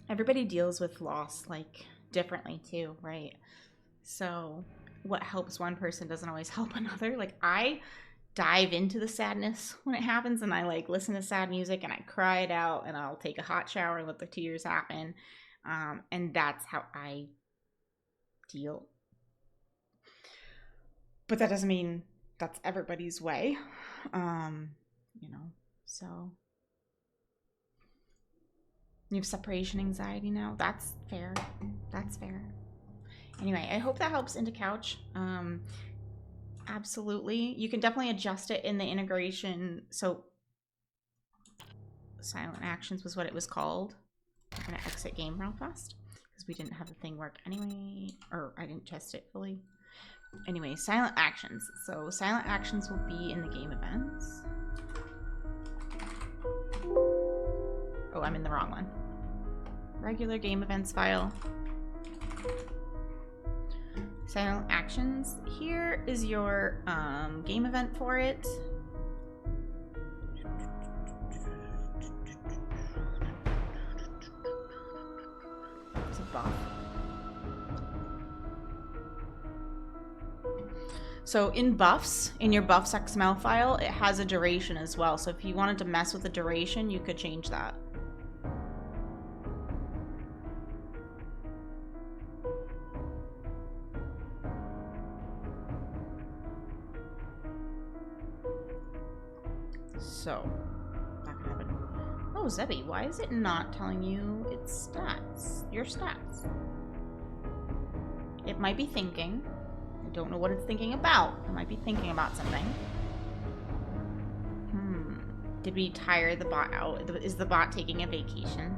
Everybody deals with loss like differently too, right? So what helps one person doesn't always help another. Like, I dive into the sadness when it happens, and I like listen to sad music and I cry it out, and I'll take a hot shower and let the tears happen. And that's how I deal. But that doesn't mean that's everybody's way. So you have separation anxiety now. That's fair. That's fair. Anyway, I hope that helps into Couch. Absolutely. You can definitely adjust it in the integration. So Silent Actions was what it was called. I'm going to exit game real fast because we didn't have the thing work anyway, or I didn't test it fully. Anyway, Silent Actions. So Silent Actions will be in the game events. Oh, I'm in the wrong one. Regular game events file. Silent Actions. Here is your game event for it. It's a buff. So in buffs, in your buffs XML file, it has a duration as well. So if you wanted to mess with the duration, you could change that. So, that could happen. Oh, Zebby, why is it not telling you its stats? Your stats. It might be thinking. I don't know what it's thinking about. It might be thinking about something. Did we tire the bot out? Is the bot taking a vacation?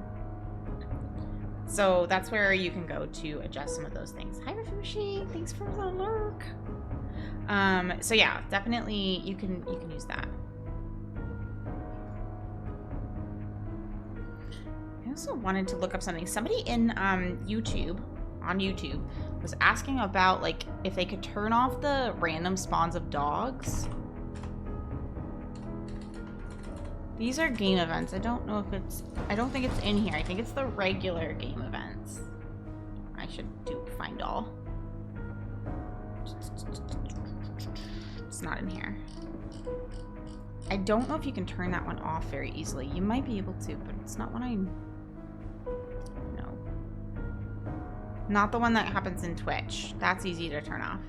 So that's where you can go to adjust some of those things. Hi, Rafushi. Thanks for the lurk. So yeah, definitely you can use that. I also wanted to look up something. Somebody in YouTube was asking about like if they could turn off the random spawns of dogs. These are game events. I don't know if it's, I don't think it's in here. I think it's the regular game events. I should find all. It's not in here. I don't know if you can turn that one off very easily. You might be able to, but it's not one I know. Not the one that happens in Twitch. That's easy to turn off.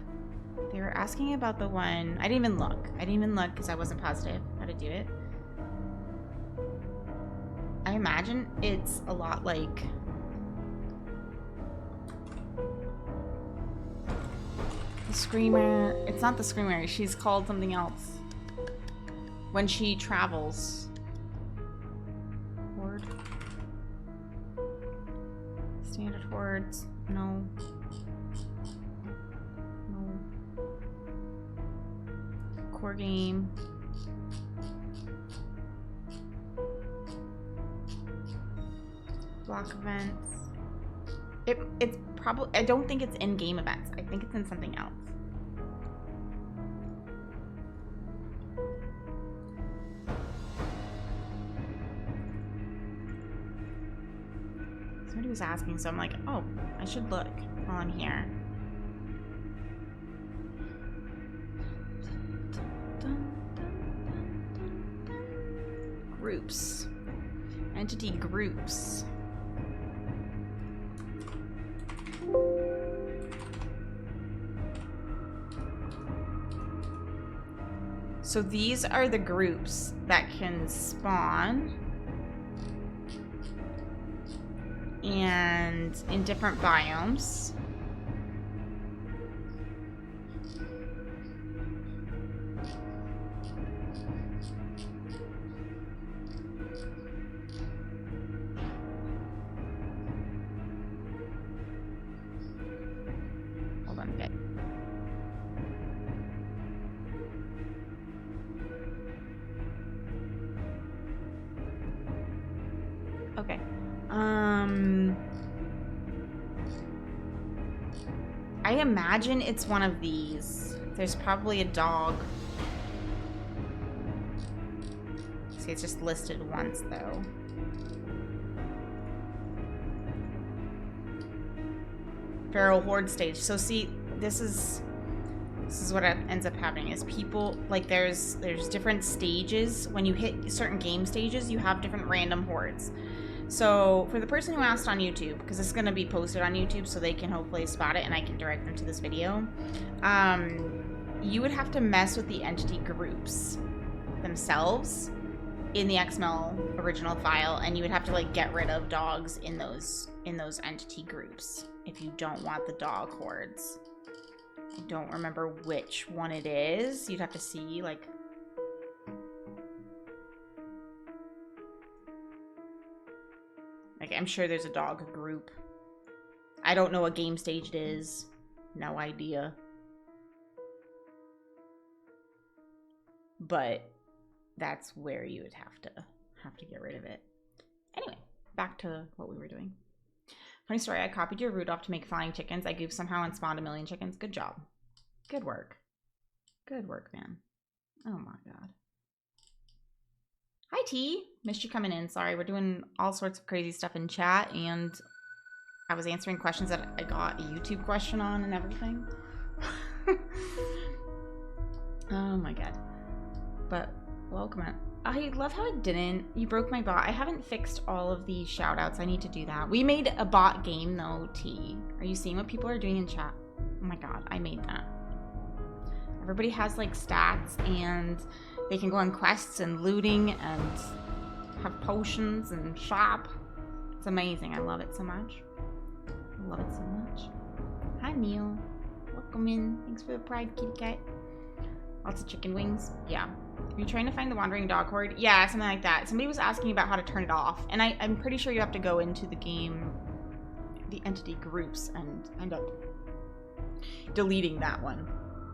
They were asking about the one, I didn't even look. I didn't even look because I wasn't positive how to do it. I imagine it's a lot like the Screamer. It's not the Screamer. She's called something else. When she travels. Horde. Standard hordes. No. No. Core game. Block events. It's probably, I don't think it's in game events. I think it's in something else. Somebody was asking, so I'm like, oh, I should look while I'm here. Groups. Entity groups. So these are the groups that can spawn and in different biomes. Hold on a bit. Okay. I imagine it's one of these. There's probably a dog. See, it's just listed once though. Feral horde stage. So see, this is what ends up happening is people, like there's different stages. When you hit certain game stages, you have different random hordes. So for the person who asked on YouTube, because it's going to be posted on YouTube so they can hopefully spot it and I can direct them to this video, you would have to mess with the entity groups themselves in the XML original file, and you would have to like get rid of dogs in those entity groups if you don't want the dog hordes. I don't remember which one it is. You'd have to see like I'm sure there's a dog group. I don't know what game stage it is. No idea. But that's where you would have to get rid of it. Anyway, back to what we were doing. Funny story, I copied your Rudolph to make flying chickens. I goofed somehow and spawned 1 million chickens. Good job. Good work. Good work, man. Oh my god. Hi, T. Missed you coming in. Sorry, we're doing all sorts of crazy stuff in chat, and I was answering questions that I got a YouTube question on and everything. Oh my god. But welcome. I love how it didn't. You broke my bot. I haven't fixed all of the shout outs. I need to do that. We made a bot game though, T. Are you seeing what people are doing in chat? Oh my god, I made that. Everybody has like stats and they can go on quests and looting and have potions and shop. It's amazing. I love it so much. I love it so much. Hi, Neil. Welcome in. Thanks for the pride, kitty cat. Lots of chicken wings. Yeah. Are you trying to find the wandering dog horde? Yeah, something like that. Somebody was asking about how to turn it off. And I'm pretty sure you have to go into the game, the entity groups, and end up deleting that one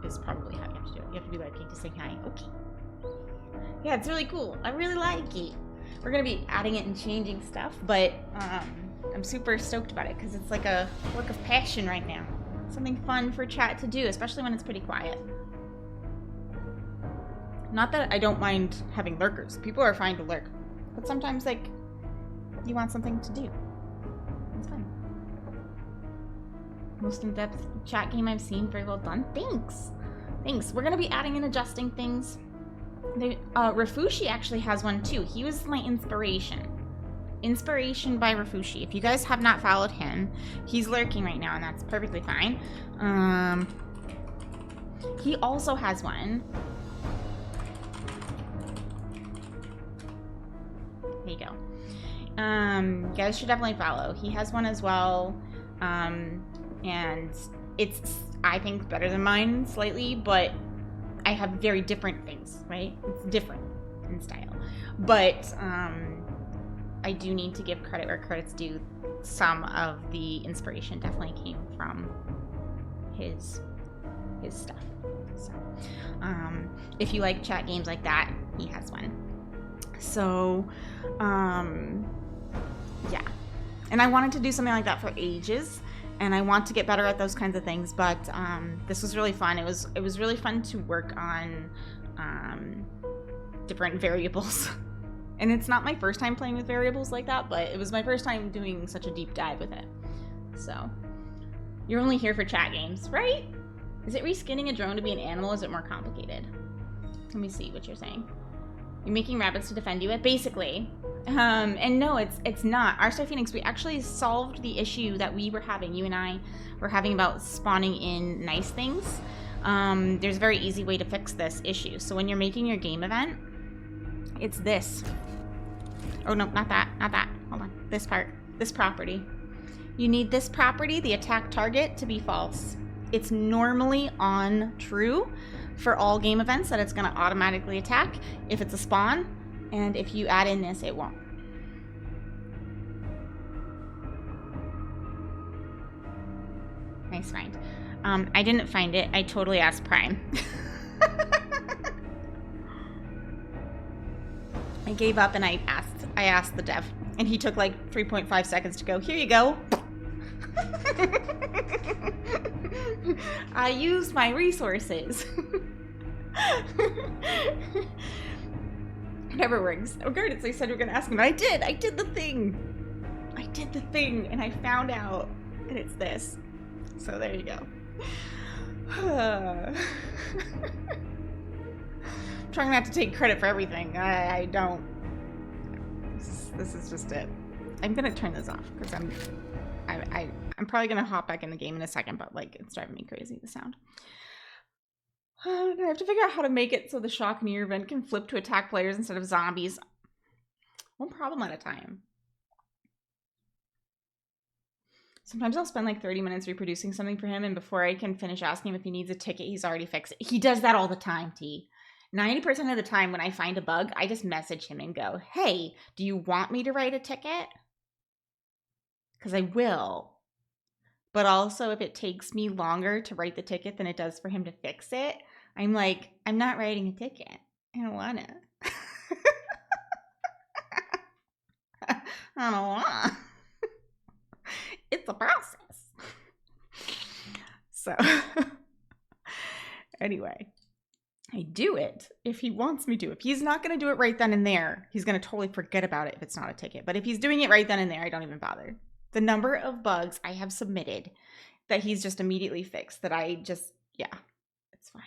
is probably how you have to do it. You have to be like, okay, just saying hi. Okay. Yeah, it's really cool. I really like it. We're gonna be adding it and changing stuff, but I'm super stoked about it because it's like a work of passion right now. Something fun for chat to do, especially when it's pretty quiet. Not that I don't mind having lurkers. People are fine to lurk, but sometimes like you want something to do. It's fun. Most in-depth chat game I've seen. Very well done. Thanks. Thanks. We're gonna be adding and adjusting things. Rafushi actually has one too. He was my inspiration. Inspiration by Rafushi. If you guys have not followed him, he's lurking right now, and that's perfectly fine. He also has one. There you go. You guys should definitely follow. He has one as well. And it's, I think, better than mine slightly, but I have very different things, right? It's different in style. But I do need to give credit where credit's due. Some of the inspiration definitely came from his stuff. So if you like chat games like that, he has one. So yeah. And I wanted to do something like that for ages, and I want to get better at those kinds of things, but this was really fun. It was really fun to work on different variables. And it's not my first time playing with variables like that, but it was my first time doing such a deep dive with it. So, you're only here for chat games, right? Is it reskinning a drone to be an animal? Is it more complicated? Let me see what you're saying. You're making rabbits to defend you with, basically. And no, it's not. R-Star Phoenix, we actually solved the issue that we were having, you and I were having about spawning in nice things. There's a very easy way to fix this issue. So when you're making your game event, it's this. Oh no, not that, not that. Hold on, this part, this property. You need this property, the attack target, to be false. It's normally on true for all game events that it's gonna automatically attack if it's a spawn, and if you add in this, it won't. Nice find. I didn't find it. I totally asked Prime. I gave up and I asked the dev, and he took like 3.5 seconds to go, here you go. I used my resources. Never works. Oh good, they said we were gonna ask him, but I did the thing. I did the thing, and I found out, and it's this. So there you go. Trying not to take credit for everything. I don't. This is just it. I'm gonna turn this off because I'm probably gonna hop back in the game in a second, but like it's driving me crazy, the sound. I have to figure out how to make it so the shock near event can flip to attack players instead of zombies. One problem at a time. Sometimes I'll spend like 30 minutes reproducing something for him, and before I can finish asking him if he needs a ticket, he's already fixed it. He does that all the time, T. 90% of the time when I find a bug, I just message him and go, hey, do you want me to write a ticket? Because I will. But also, if it takes me longer to write the ticket than it does for him to fix it, I'm like, I'm not writing a ticket. I don't want to. I don't want to. It's a process. So, anyway, I do it if he wants me to. If he's not going to do it right then and there, he's going to totally forget about it if it's not a ticket. But if he's doing it right then and there, I don't even bother. The number of bugs I have submitted that he's just immediately fixed, that I just, yeah, it's fine.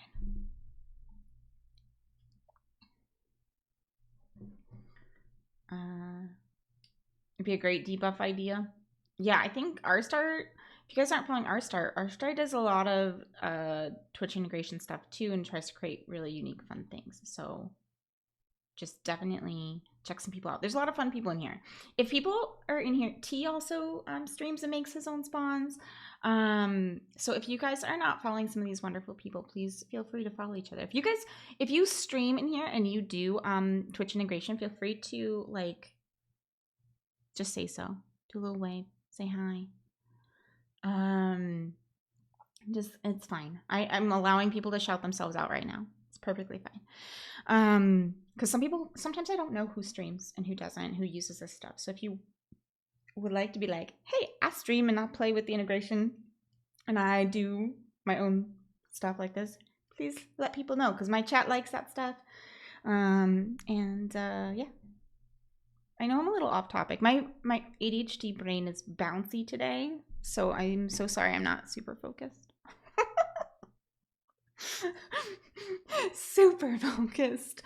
It'd be a great debuff idea. Yeah, I think R-Star, if you guys aren't following R-Star does a lot of Twitch integration stuff too, and tries to create really unique, fun things. So just definitely check some people out. There's a lot of fun people in here. If people are in here, T also streams and makes his own spawns. So if you guys are not following some of these wonderful people, please feel free to follow each other. If you stream in here and you do Twitch integration, feel free to like just say so. Do a little wave, say hi. Just, it's fine. I'm allowing people to shout themselves out right now. It's perfectly fine. Because sometimes I don't know who streams and who doesn't, who uses this stuff. So if you would like to be like, hey, I stream and I play with the integration and I do my own stuff like this, please let people know, because my chat likes that stuff. Yeah. I know I'm a little off topic. My ADHD brain is bouncy today, so I'm so sorry I'm not super focused. Super focused.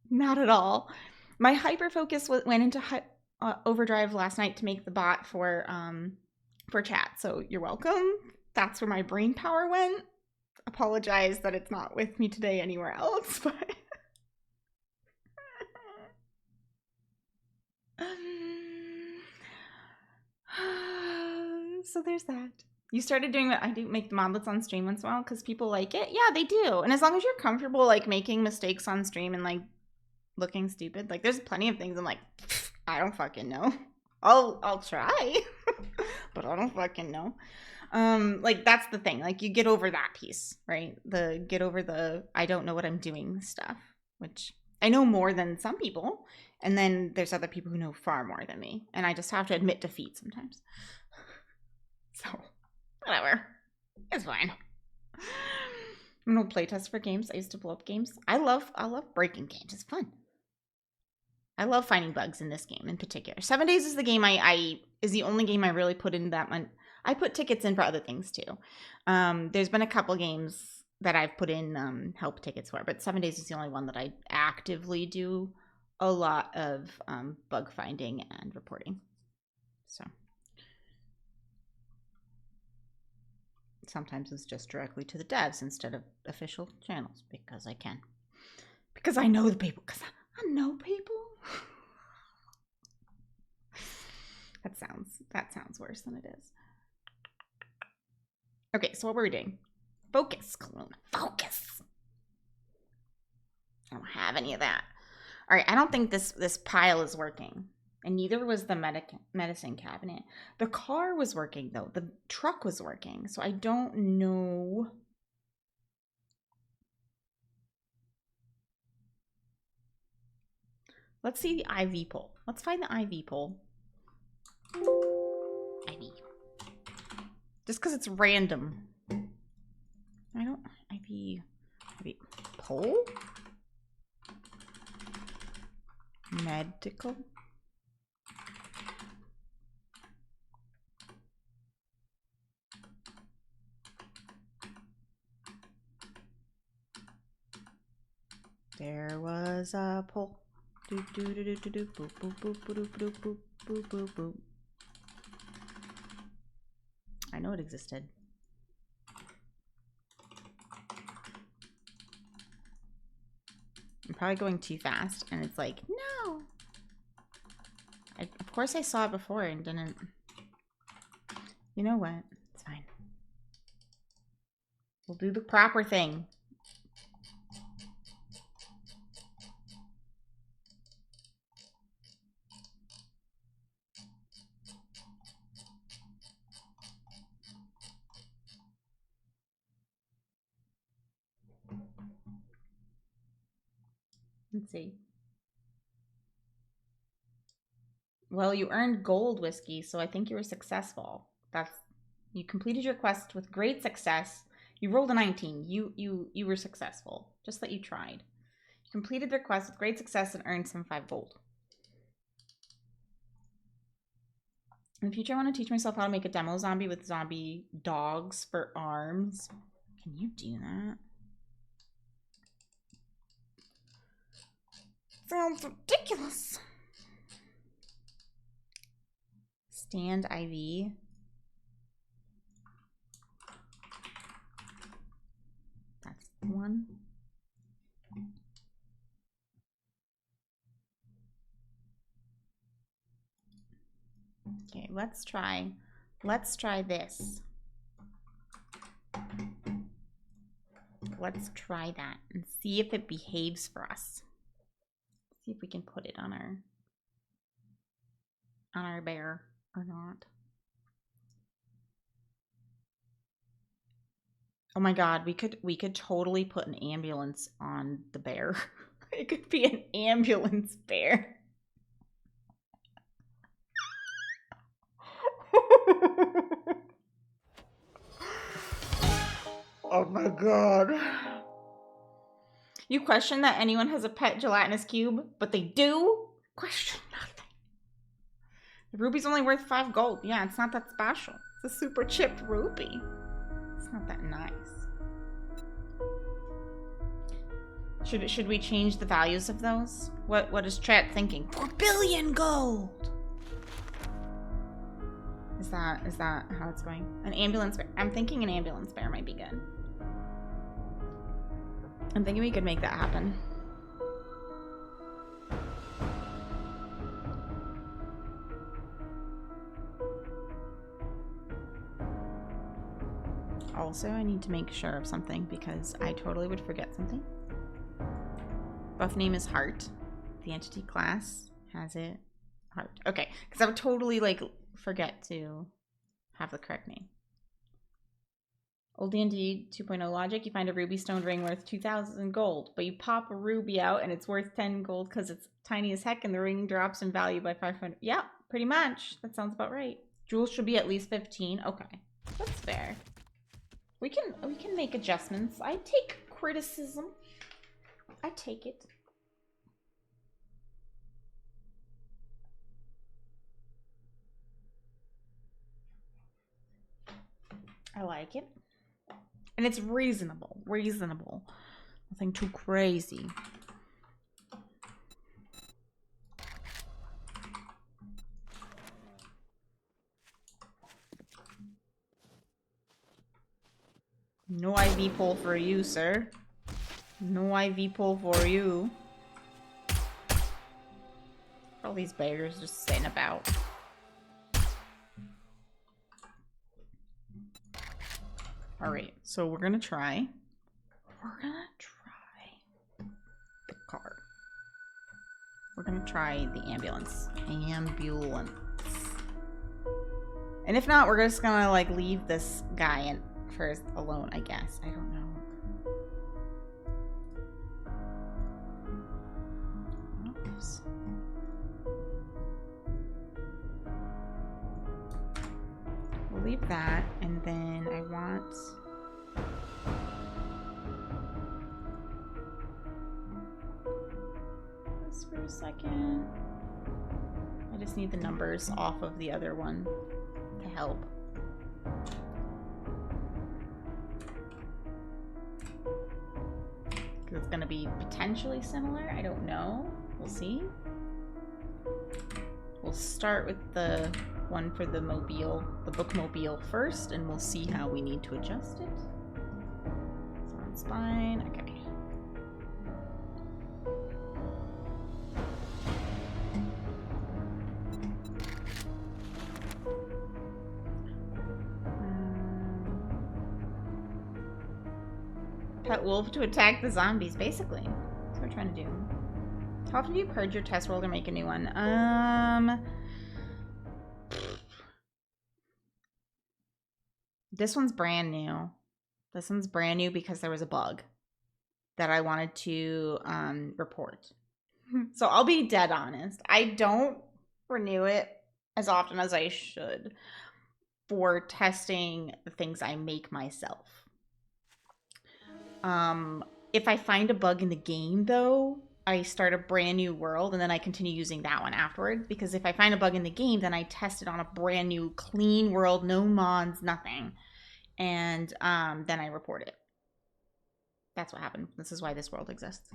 Not at all. My hyper focus went into overdrive last night to make the bot for chat. So you're welcome. That's where my brain power went. Apologize that it's not with me today anywhere else, but so there's that. You started doing that. I do make the modlets on stream once in a while because people like it. Yeah, they do. And as long as you're comfortable like making mistakes on stream and like looking stupid, like there's plenty of things I'm like, I don't fucking know. I'll try, but I don't fucking know. Like that's the thing. Like you get over that piece, right? Get over the I don't know what I'm doing stuff, which I know more than some people, And then there's other people who know far more than me. And I just have to admit defeat sometimes. So, whatever. It's fine. I'm no playtest for games. I used to blow up games. I love breaking games. It's fun. I love finding bugs in this game in particular. 7 Days is the game is the only game I really put in that one. I put tickets in for other things too. There's been a couple games that I've put in help tickets for, but 7 Days is the only one that I actively do a lot of bug finding and reporting. So sometimes it's just directly to the devs instead of official channels because I can. Because I know the people. Because I know people. That sounds worse than it is. Okay, so what were we doing? Focus, Kaluna. Focus. I don't have any of that. All right, I don't think this pile is working. And neither was the medicine cabinet. The car was working, though. The truck was working. So I don't know. Let's see the IV pole. Let's find the IV pole. IV. Just because it's random. I don't... IV pole? Medical? There was a pole. Do do do do do do boop boop boop boop boop boop boop boop boop. I know it existed. I'm probably going too fast, and it's like, no. Of course I saw it before and didn't. You know what? It's fine. We'll do the proper thing. Let's see. Well, you earned gold, Whiskey, so I think you were successful. You completed your quest with great success. You rolled a 19. You were successful. Just that you tried. You completed the quest with great success and earned some 5 gold. In the future, I want to teach myself how to make a demo zombie with zombie dogs for arms. Can you do that? Sounds ridiculous. Stand IV. That's one. Okay, let's try this. Let's try that and see if it behaves for us. See if we can put it on our bear or not. Oh my god, we could totally put an ambulance on the bear. It could be an ambulance bear. Oh my god. You question that anyone has a pet gelatinous cube, but they do? Question nothing. The ruby's only worth 5 gold. Yeah, it's not that special. It's a super chipped ruby. It's not that nice. Should we change the values of those? What is chat thinking? 4 billion gold! Is that how it's going? An ambulance bear. I'm thinking an ambulance bear might be good. I'm thinking we could make that happen. Also, I need to make sure of something because I totally would forget something. Buff name is Heart. The entity class has it. Heart. Okay, because I would totally like forget to have the correct name. Old D&D 2.0 logic, you find a ruby stone ring worth 2,000 gold, but you pop a ruby out and it's worth 10 gold because it's tiny as heck and the ring drops in value by 500. Yeah, pretty much. That sounds about right. Jewels should be at least 15. Okay, that's fair. We can make adjustments. I take criticism. I take it. I like it. And it's reasonable. Reasonable. Nothing too crazy. No IV pull for you, sir. No IV pull for you. All these beggars just sitting about. Alright, so we're gonna try. The car. We're gonna try the ambulance. Ambulance. And if not, we're just gonna like leave this guy in first alone, I guess. I don't know. Oops. We'll leave that, and then I want this for a second. I just need the numbers off of the other one to help. Because it's going to be potentially similar. I don't know. We'll see. We'll start with the one for the mobile, the bookmobile first, and we'll see how we need to adjust it. So on spine. Okay. Pet wolf to attack the zombies, basically. That's what we're trying to do. How often do you purge your test world or make a new one? This one's brand new. This one's brand new because there was a bug that I wanted to report. So I'll be dead honest. I don't renew it as often as I should for testing the things I make myself. If I find a bug in the game, though, I start a brand new world and then I continue using that one afterwards. Because if I find a bug in the game, then I test it on a brand new, clean world, no mods, nothing. And then I report it. That's what happened. This is why this world exists.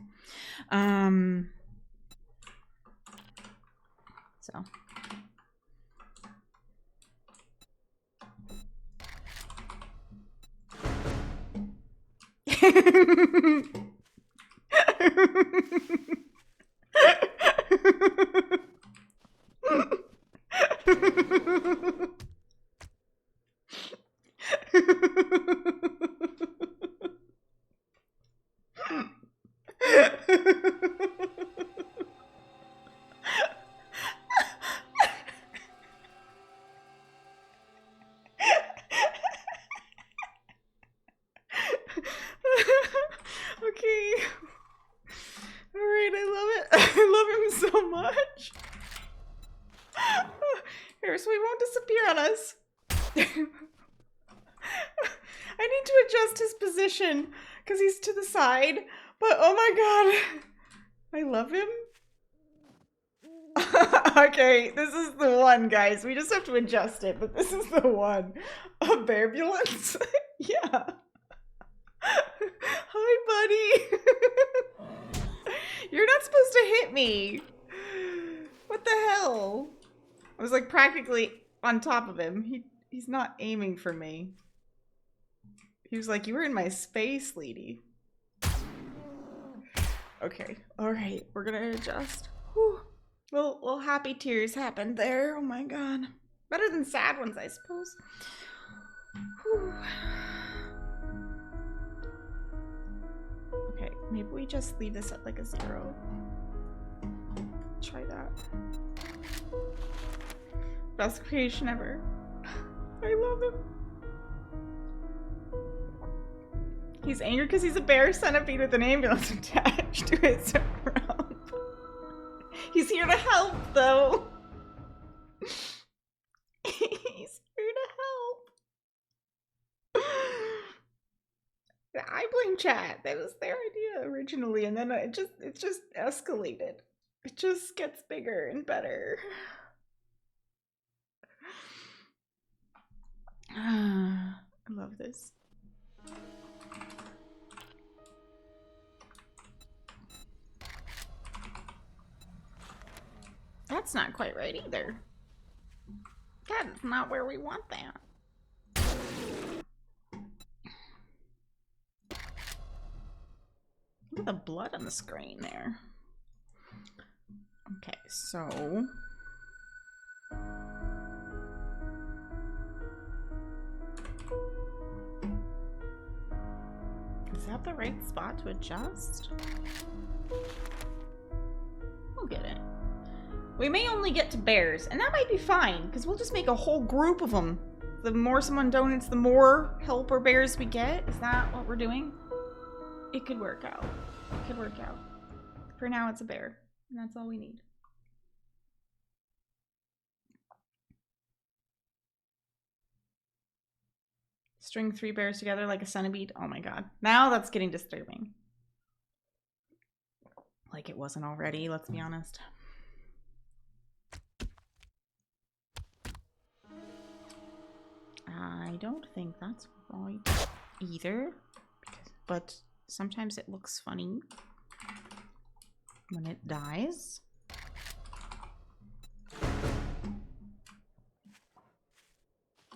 So. Okay. Alright, I love it. I love him so much. Here, so he won't disappear on us. I need to adjust his position because he's to the side. But oh my god. I love him. Okay, this is the one, guys. We just have to adjust it, but this is the one. A Bearbulance? Yeah. Hi, buddy. You're not supposed to hit me. What the hell? I was like practically on top of him. He's not aiming for me. He was like, you were in my space, lady. Okay. All right. We're going to adjust. Whew. Well, happy tears happened there. Oh my god. Better than sad ones, I suppose. Whew. Okay, maybe we just leave this at like a 0. Try that. Best creation ever. I love him. He's angry because he's a bear centipede with an ambulance attached to his rump. He's here to help, though. He's here to help. I blame chat. That was their idea originally, and then it just escalated. It just gets bigger and better. I love this. That's not quite right either. That is not where we want that. Look at the blood on the screen there. Okay, so... Is that the right spot to adjust? We'll get it. We may only get to bears, and that might be fine, because we'll just make a whole group of them. The more someone donates, the more helper bears we get. Is that what we're doing? It could work out. It could work out. For now, it's a bear, and that's all we need. String 3 bears together like a centipede. Oh my god. Now that's getting disturbing. Like it wasn't already, let's be honest. I don't think that's right either. But sometimes it looks funny when it dies.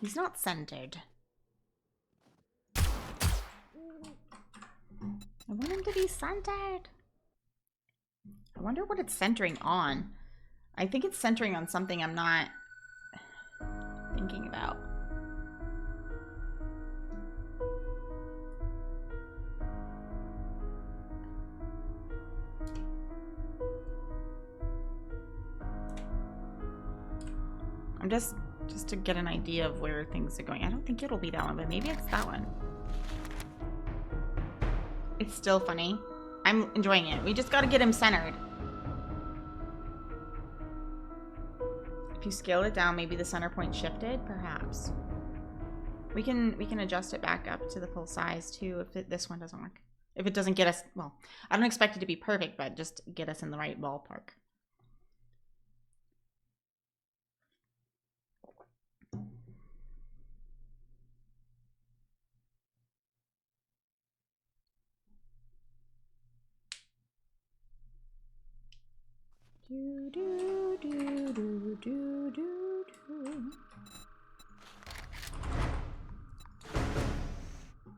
He's not centered. I want him to be centered. I wonder what it's centering on. I think it's centering on something I'm not thinking about. I'm just to get an idea of where things are going. I don't think it'll be that one, but maybe it's that one. It's still funny. I'm enjoying it. We just gotta get him centered. If you scale it down, maybe the center point shifted, perhaps. We can adjust it back up to the full size too if this one doesn't work. If it doesn't get us, well, I don't expect it to be perfect, but just get us in the right ballpark. Do, do, do, do, do, do, do.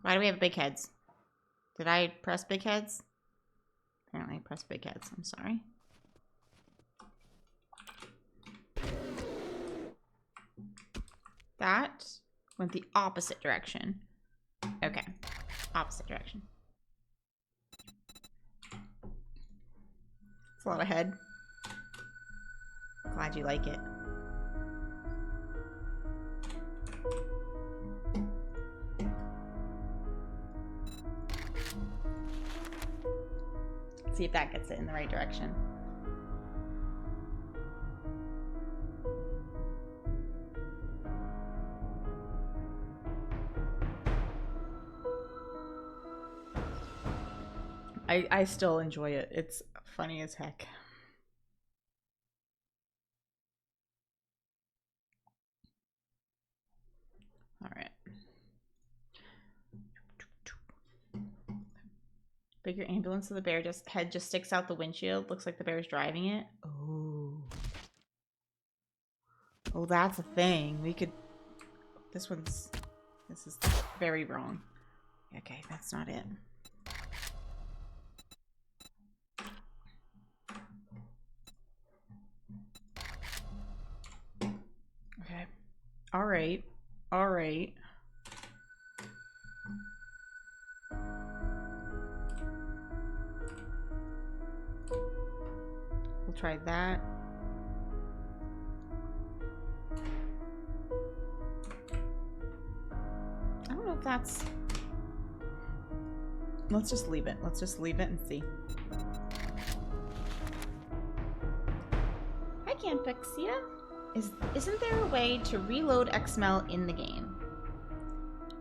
Why do we have big heads? Did I press big heads? Apparently I pressed big heads. I'm sorry. That went the opposite direction. Okay. Opposite direction. It's a lot of head. Glad you like it. See if that gets it in the right direction. I still enjoy it. It's funny as heck. All right. Bigger ambulance, so the bear head just sticks out the windshield. Looks like the bear's driving it. Oh. Oh, that's a thing. We could. This is very wrong. Okay, that's not it. Okay. All right. All right. We'll try that. I don't know if that's... Let's just leave it. Let's just leave it and see. Hi, Campexia. Isn't there a way to reload XML in the game?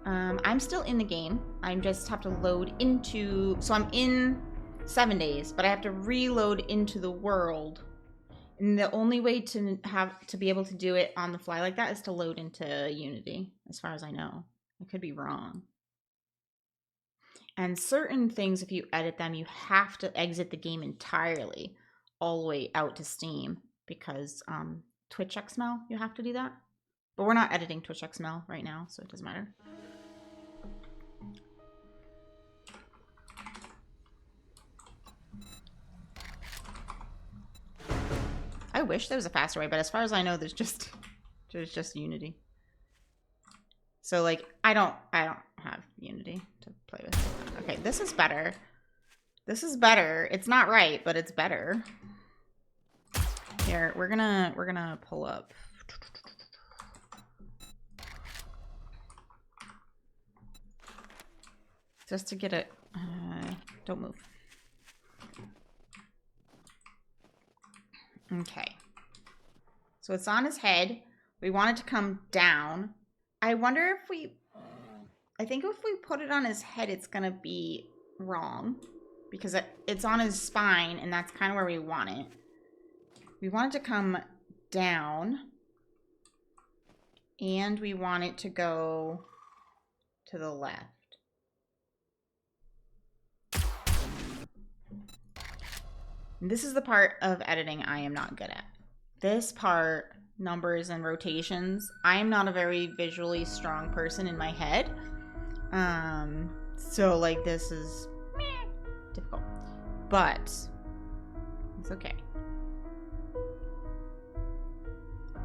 I'm still in the game. I just have to load into... So I'm in 7 days, but I have to reload into the world. And the only way to be able to do it on the fly like that is to load into Unity, as far as I know. I could be wrong. And certain things, if you edit them, you have to exit the game entirely, all the way out to Steam, because Twitch XML, you have to do that. But we're not editing Twitch XML right now, so it doesn't matter. I wish there was a faster way, but as far as I know, there's just Unity. So like I don't have Unity to play with. Okay, this is better. This is better. It's not right, but it's better. Here, we're gonna pull up. Just to get it. Don't move. Okay. So it's on his head. We want it to come down. I wonder if we... I think if we put it on his head, it's going to be wrong. Because it's on his spine, and that's kind of where we want it. We want it to come down. And we want it to go to the left. And this is the part of editing I am not good at. This part, numbers and rotations, I am not a very visually strong person in my head. So like this is difficult. But it's okay.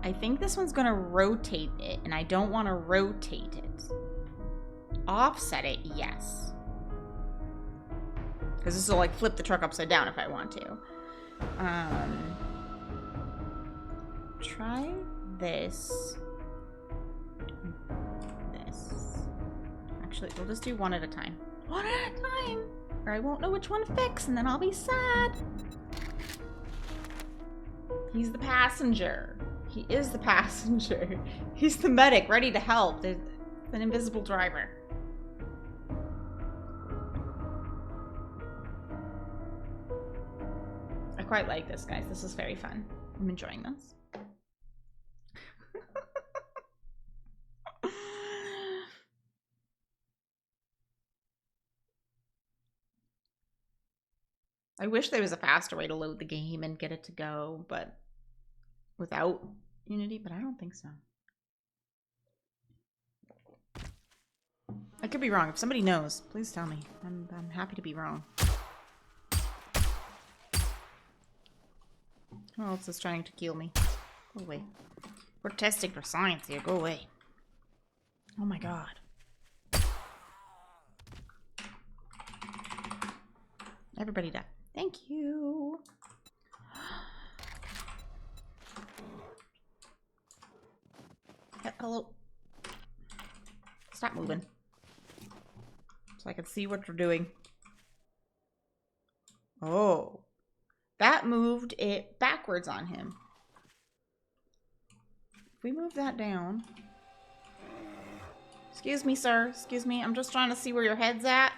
I think this one's gonna rotate it, and I don't want to rotate it. Offset it, yes. Because this will like flip the truck upside down if I want to. Try this. This. Actually, we'll just do one at a time. One at a time! Or I won't know which one to fix, and then I'll be sad. He's the passenger. He is the passenger. He's the medic, ready to help. There's an invisible driver. I quite like this, guys. This is very fun. I'm enjoying this. I wish there was a faster way to load the game and get it to go, but without Unity, but I don't think so. I could be wrong. If somebody knows, please tell me. I'm happy to be wrong. Who else is trying to kill me? Go away. We're testing for science here. Go away. Oh my god. Everybody die. Thank you. Hello. Stop moving. So I can see what you're doing. Oh. That moved it backwards on him. If we move that down. Excuse me, sir. Excuse me. I'm just trying to see where your head's at.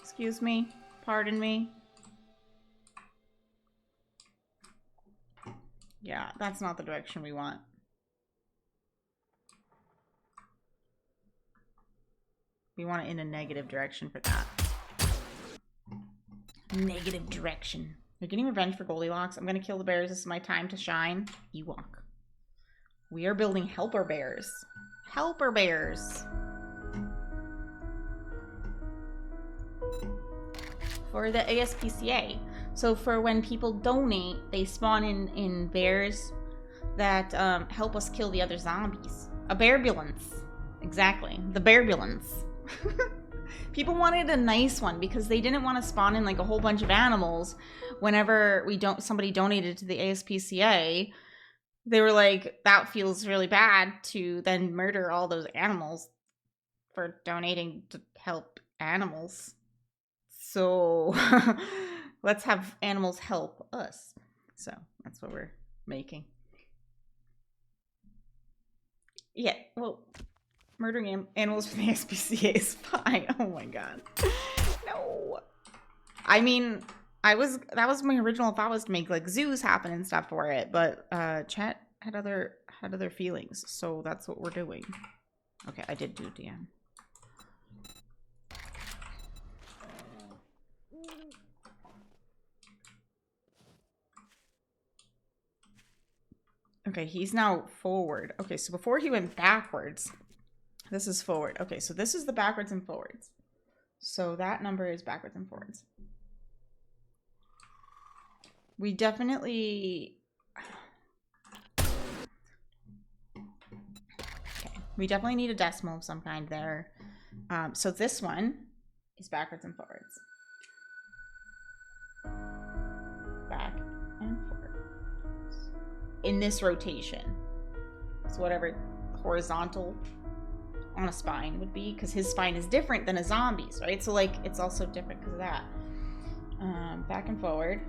Excuse me. Pardon me. Yeah, that's not the direction we want. We want it in a negative direction for that. Negative direction. They're getting revenge for Goldilocks. I'm gonna kill the bears. This is my time to shine. Ewok. We are building helper bears. Helper bears. For the ASPCA. So for when people donate, they spawn in bears that help us kill the other zombies. A bearbulance. Exactly. The bearbulance. People wanted a nice one because they didn't want to spawn in like a whole bunch of animals. Whenever somebody donated to the ASPCA, they were like, that feels really bad to then murder all those animals for donating to help animals. So let's have animals help us. So that's what we're making. Yeah, well, murdering animals for the SPCA is fine. Oh my god. No. I mean, that was my original thought, was to make like zoos happen and stuff for it, but chat had other feelings, so that's what we're doing. Okay, I did do DM. Okay, he's now forward. Okay, so before he went backwards, this is forward. Okay, so this is the backwards and forwards. So that number is backwards and forwards. We definitely... Okay, we definitely need a decimal of some kind there. So this one is backwards and forwards. Back and forwards. In this rotation. So whatever horizontal on a spine would be, because his spine is different than a zombie's, right? So like it's also different because of that. Back and forward.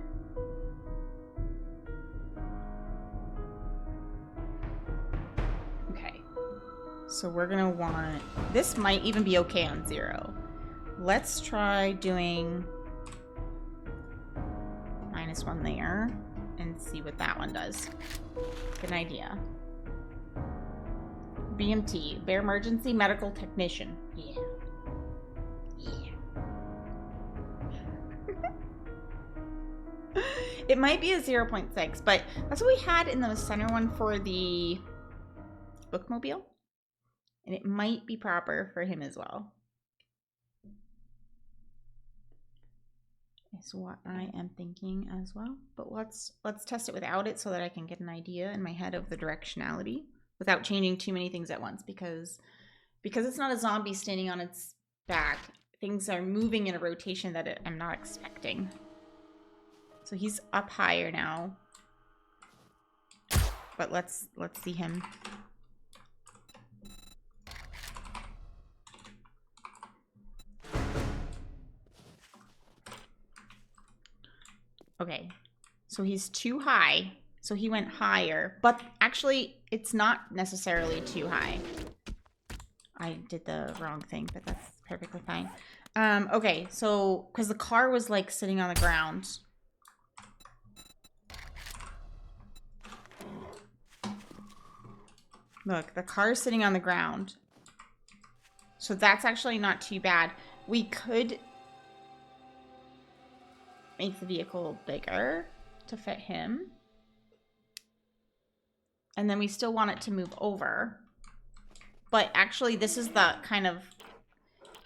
Okay. So we're gonna want, this might even be okay on 0. Let's try doing -1 there and see what that one does. Good idea. BMT, Bear Emergency Medical Technician. Yeah. Yeah. It might be a 0.6, but that's what we had in the center one for the bookmobile. And it might be proper for him as well. Is what I am thinking as well. But let's test it without it so that I can get an idea in my head of the directionality without changing too many things at once, because it's not a zombie standing on its back. Things are moving in a rotation that I'm not expecting. So he's up higher now. But let's see him. Okay, so he's too high, so he went higher, but actually it's not necessarily too high. I did the wrong thing, but that's perfectly fine. Okay, so because the car was like sitting on the ground. Look, the car is sitting on the ground. So that's actually not too bad. We could make the vehicle bigger to fit him. And then we still want it to move over. But actually, this is the kind of,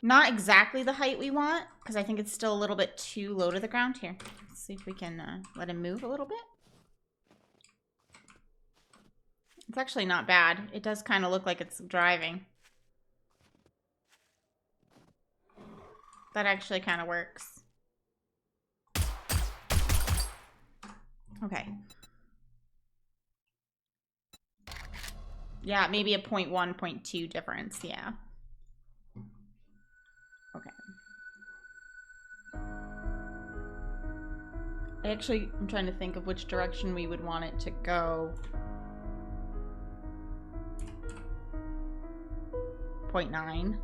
not exactly the height we want, because I think it's still a little bit too low to the ground. Here, let's see if we can let him move a little bit. It's actually not bad. It does kind of look like it's driving. That actually kind of works. Okay. Yeah, maybe a 0.1, 0.2 difference. Yeah. Okay. I'm trying to think of which direction we would want it to go. 0.9,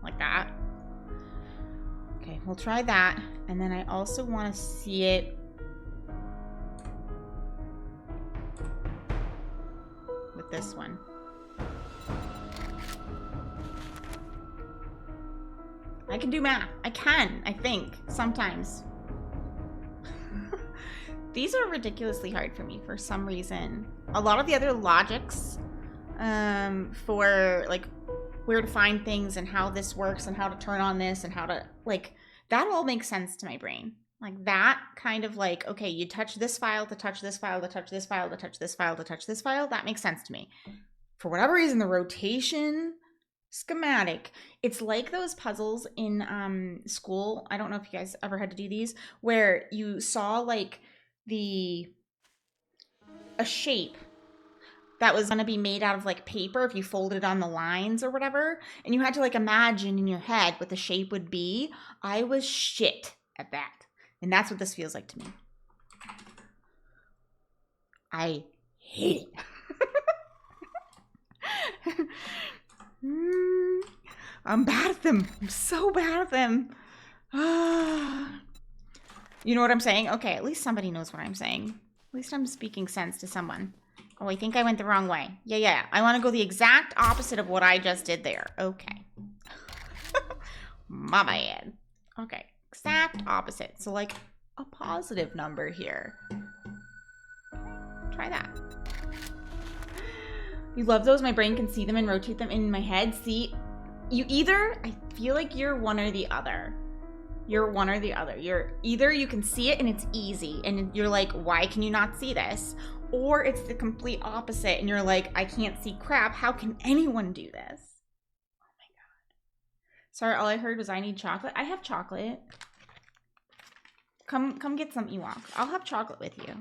like that. Okay, we'll try that. And then I also want to see it with this one. I can do math. I think, sometimes. These are ridiculously hard for me for some reason. A lot of the other logics for like where to find things and how this works and how to turn on this and how to, like, that all makes sense to my brain. Like that kind of like, okay, you touch this file to touch this file to touch this file to touch this file to touch this file. That makes sense to me. For whatever reason, the rotation schematic, it's like those puzzles in school. I don't know if you guys ever had to do these, where you saw like a shape that was going to be made out of like paper if you folded on the lines or whatever, and you had to like imagine in your head what the shape would be. I was shit at that. And that's what this feels like to me. I hate it. I'm bad at them. I'm so bad at them. You know what I'm saying? Okay, at least somebody knows what I'm saying. At least I'm speaking sense to someone. Oh, I think I went the wrong way. Yeah. I want to go the exact opposite of what I just did there. Okay. My bad. Okay, exact opposite. So like a positive number here. Try that. You love those? My brain can see them and rotate them in my head. See, you either, I feel like you're one or the other. You're one or the other. You're either you can see it and it's easy and you're like, why can you not see this? Or it's the complete opposite and you're like, I can't see crap. How can anyone do this? Oh my God. Sorry, all I heard was I need chocolate. I have chocolate. Come get some, Ewok. I'll have chocolate with you.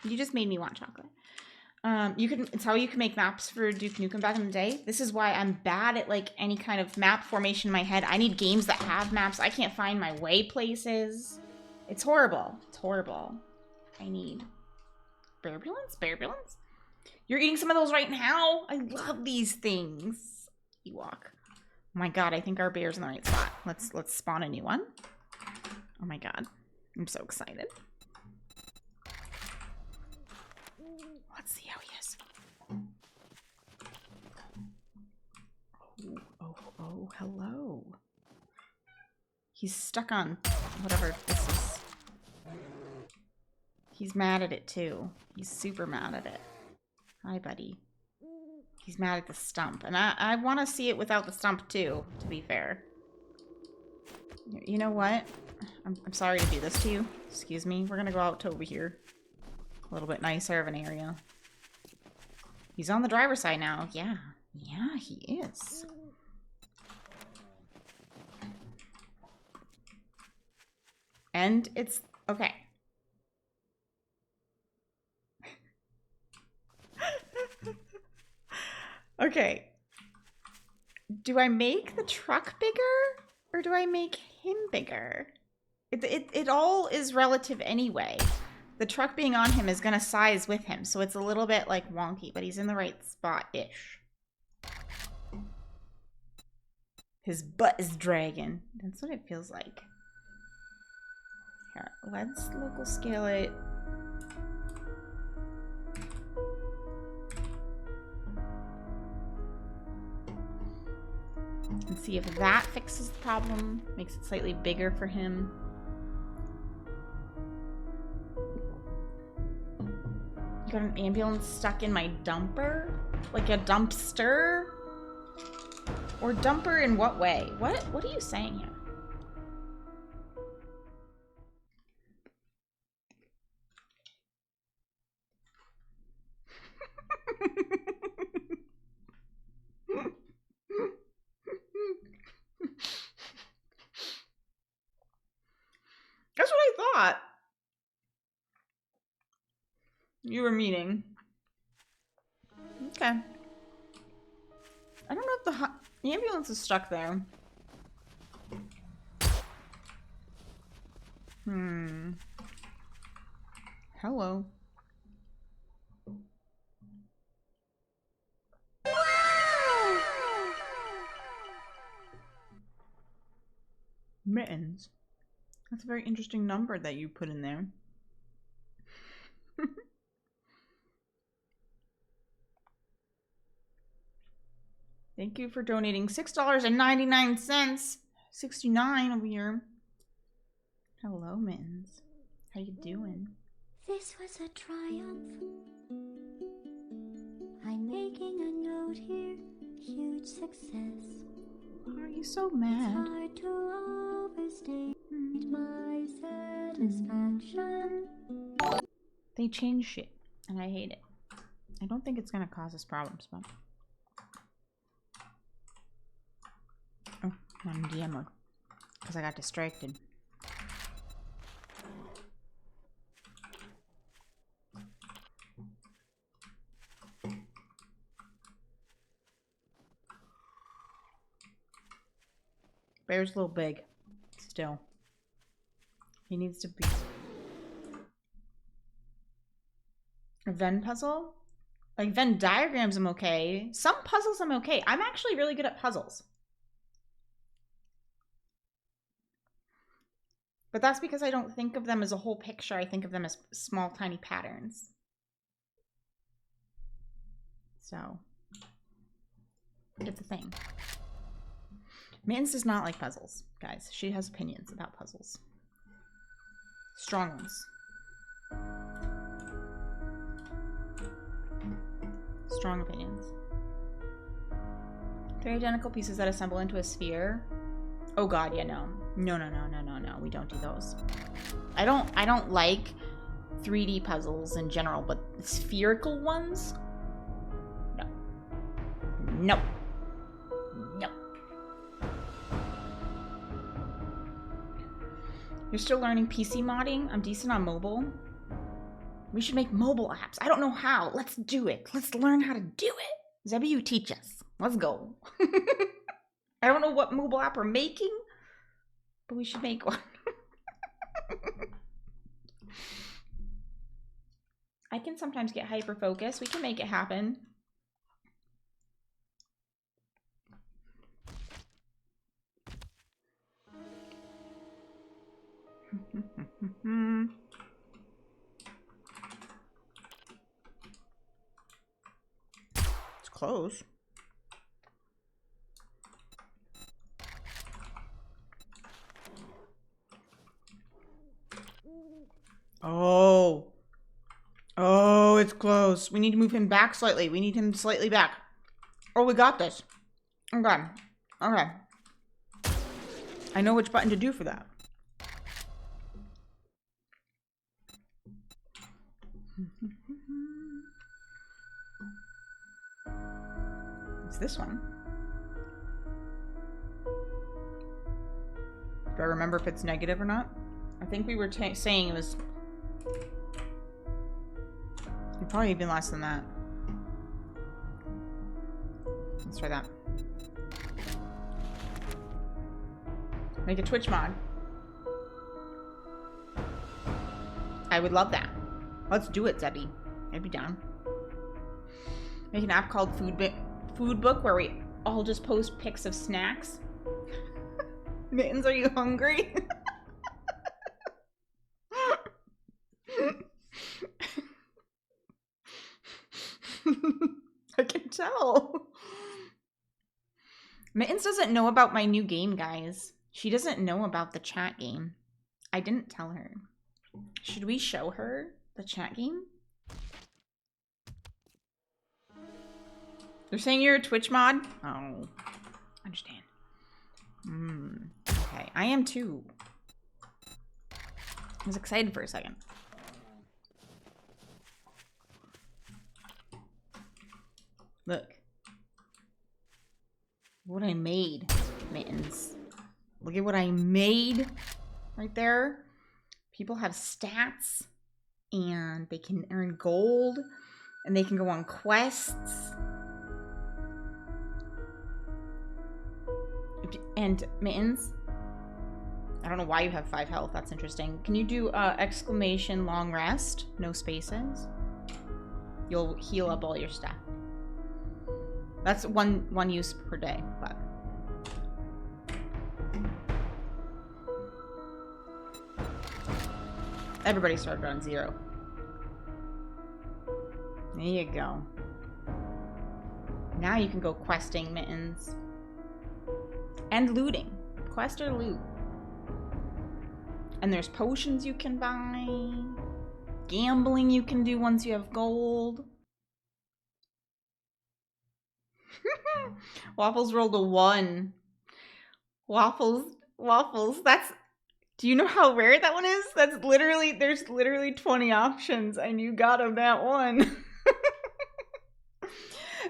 You just made me want chocolate. It's how you can make maps for Duke Nukem back in the day. This is why I'm bad at like any kind of map formation in my head. I need games that have maps. I can't find my way places. It's horrible. It's horrible. I need Bearbulance? You're eating some of those right now? I love these things. Ewok. Oh my God, I think our bear's in the right spot. Let's spawn a new one. Oh my God. I'm so excited. Let's see how he is. Oh, hello. He's stuck on whatever this is. He's mad at it too. He's super mad at it. Hi, buddy. He's mad at the stump. And I want to see it without the stump too, to be fair. You know what? I'm sorry to do this to you. Excuse me. We're going to go out to over here. A little bit nicer of an area. He's on the driver's side now. Yeah, he is. And it's okay. Okay. Do I make the truck bigger or do I make him bigger? It all is relative anyway. The truck being on him is going to size with him, so it's a little bit, like, wonky, but he's in the right spot-ish. His butt is dragging. That's what it feels like. Here, let's local scale it. And see if that fixes the problem, makes it slightly bigger for him. Got an ambulance stuck in my dumper? Like a dumpster? Or dumper in what way? What are you saying here? That's what I thought. You were meaning. Okay. I don't know if the ambulance is stuck there. Hello. Mittens. That's a very interesting number that you put in there. Thank you for donating $6.99. 69 over here. Hello, Mittens. How you doing? This was a triumph. I'm making a note here. Huge success. Why are you so mad? Hard to overstate my satisfaction. They change shit, and I hate it. I don't think it's gonna cause us problems, but... Oh, I'm in DM mode. Because I got distracted. Bear's a little big. Still. He needs to be... A Venn puzzle? Like, Venn diagrams I'm okay. Some puzzles I'm okay. I'm actually really good at puzzles. But that's because I don't think of them as a whole picture. I think of them as small, tiny patterns. So, it's a thing. Mittens does not like puzzles, guys. She has opinions about puzzles. Strong ones. Strong opinions. 3 identical pieces that assemble into a sphere. Oh god, yeah, no. No. We don't do those. I don't like 3D puzzles in general, but spherical ones? No. No. No. You're still learning PC modding? I'm decent on mobile. We should make mobile apps. I don't know how. Let's do it. Let's learn how to do it. Zebby, you teach us. Let's go. I don't know what mobile app we're making, but we should make one. I can sometimes get hyper-focused. We can make it happen. It's close. Oh. Oh, it's close. We need to move him back slightly. We need him slightly back. Oh, we got this. Okay. Okay. I know which button to do for that. It's this one. Do I remember if it's negative or not? I think we were saying it was... Probably even less than that. Let's try that. Make a Twitch mod. I would love that. Let's do it, Zebby. I'd be down. Make an app called Food Book where we all just post pics of snacks. Mittens, are you hungry? I can tell. Mittens doesn't know about my new game, guys. She doesn't know about the chat game. I didn't tell her. Should we show her the chat game? They're saying you're a Twitch mod? Oh, I understand. Okay, I am too. I was excited for a second. Look. What I made, Mittens. Look at what I made right there. People have stats and they can earn gold and they can go on quests. And Mittens, I don't know why you have 5 health. That's interesting. Can you do exclamation long rest? No spaces. You'll heal up all your stuff. That's one use per day, but everybody started on 0. There you go. Now you can go questing, Mittens. And looting. Quest or loot. And there's potions you can buy. Gambling you can do once you have gold. Waffles rolled a 1. Waffles, that's... Do you know how rare that one is? That's literally... There's literally 20 options and you got him that one.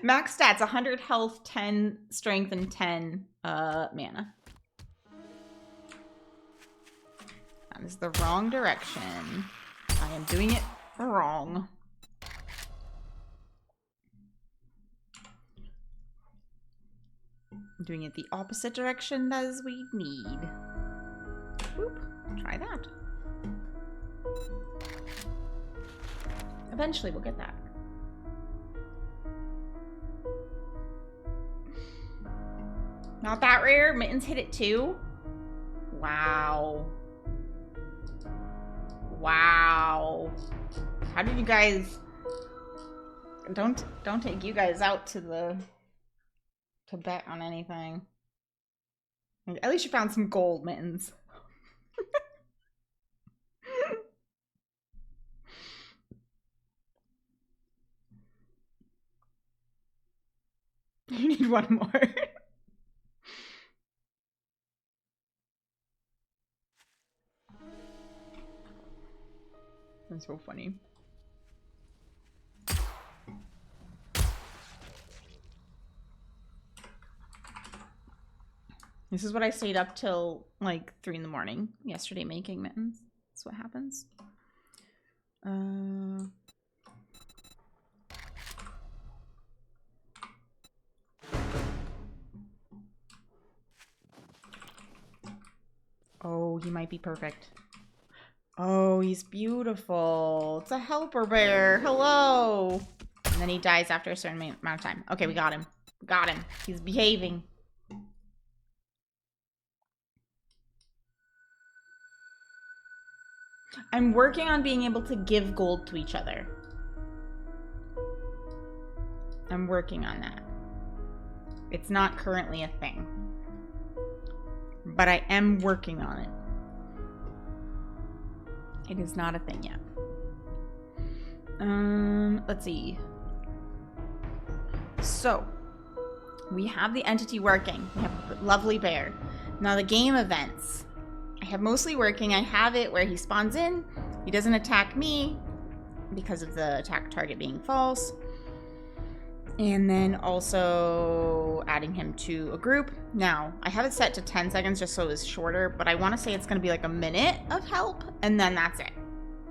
Max stats, 100 health, 10 strength, and 10 mana. That is the wrong direction. I am doing it wrong. I'm doing it the opposite direction as we need. Boop. Try that. Eventually we'll get that. Not that rare. Mittens hit it too. Wow. Wow. How did you guys... Don't take you guys out to bet on anything. At least you found some gold, Mittens. You need one more. That's so funny. This is what I stayed up till like 3 in the morning yesterday making, Mittens. That's what happens. Oh, he might be perfect. Oh, he's beautiful. It's a helper bear. Hello. And then he dies after a certain amount of time. Okay, we got him. We got him. He's behaving. I'm working on being able to give gold to each other. I'm working on that. It's not currently a thing. But I am working on it. It is not a thing yet. Let's see. So, we have the entity working. We have a lovely bear. Now the game events. I have mostly working. I have it where he spawns in. He doesn't attack me because of the attack target being false. And then also adding him to a group. Now, I have it set to 10 seconds just so it's shorter, but I want to say it's going to be like a minute of help, and then that's it.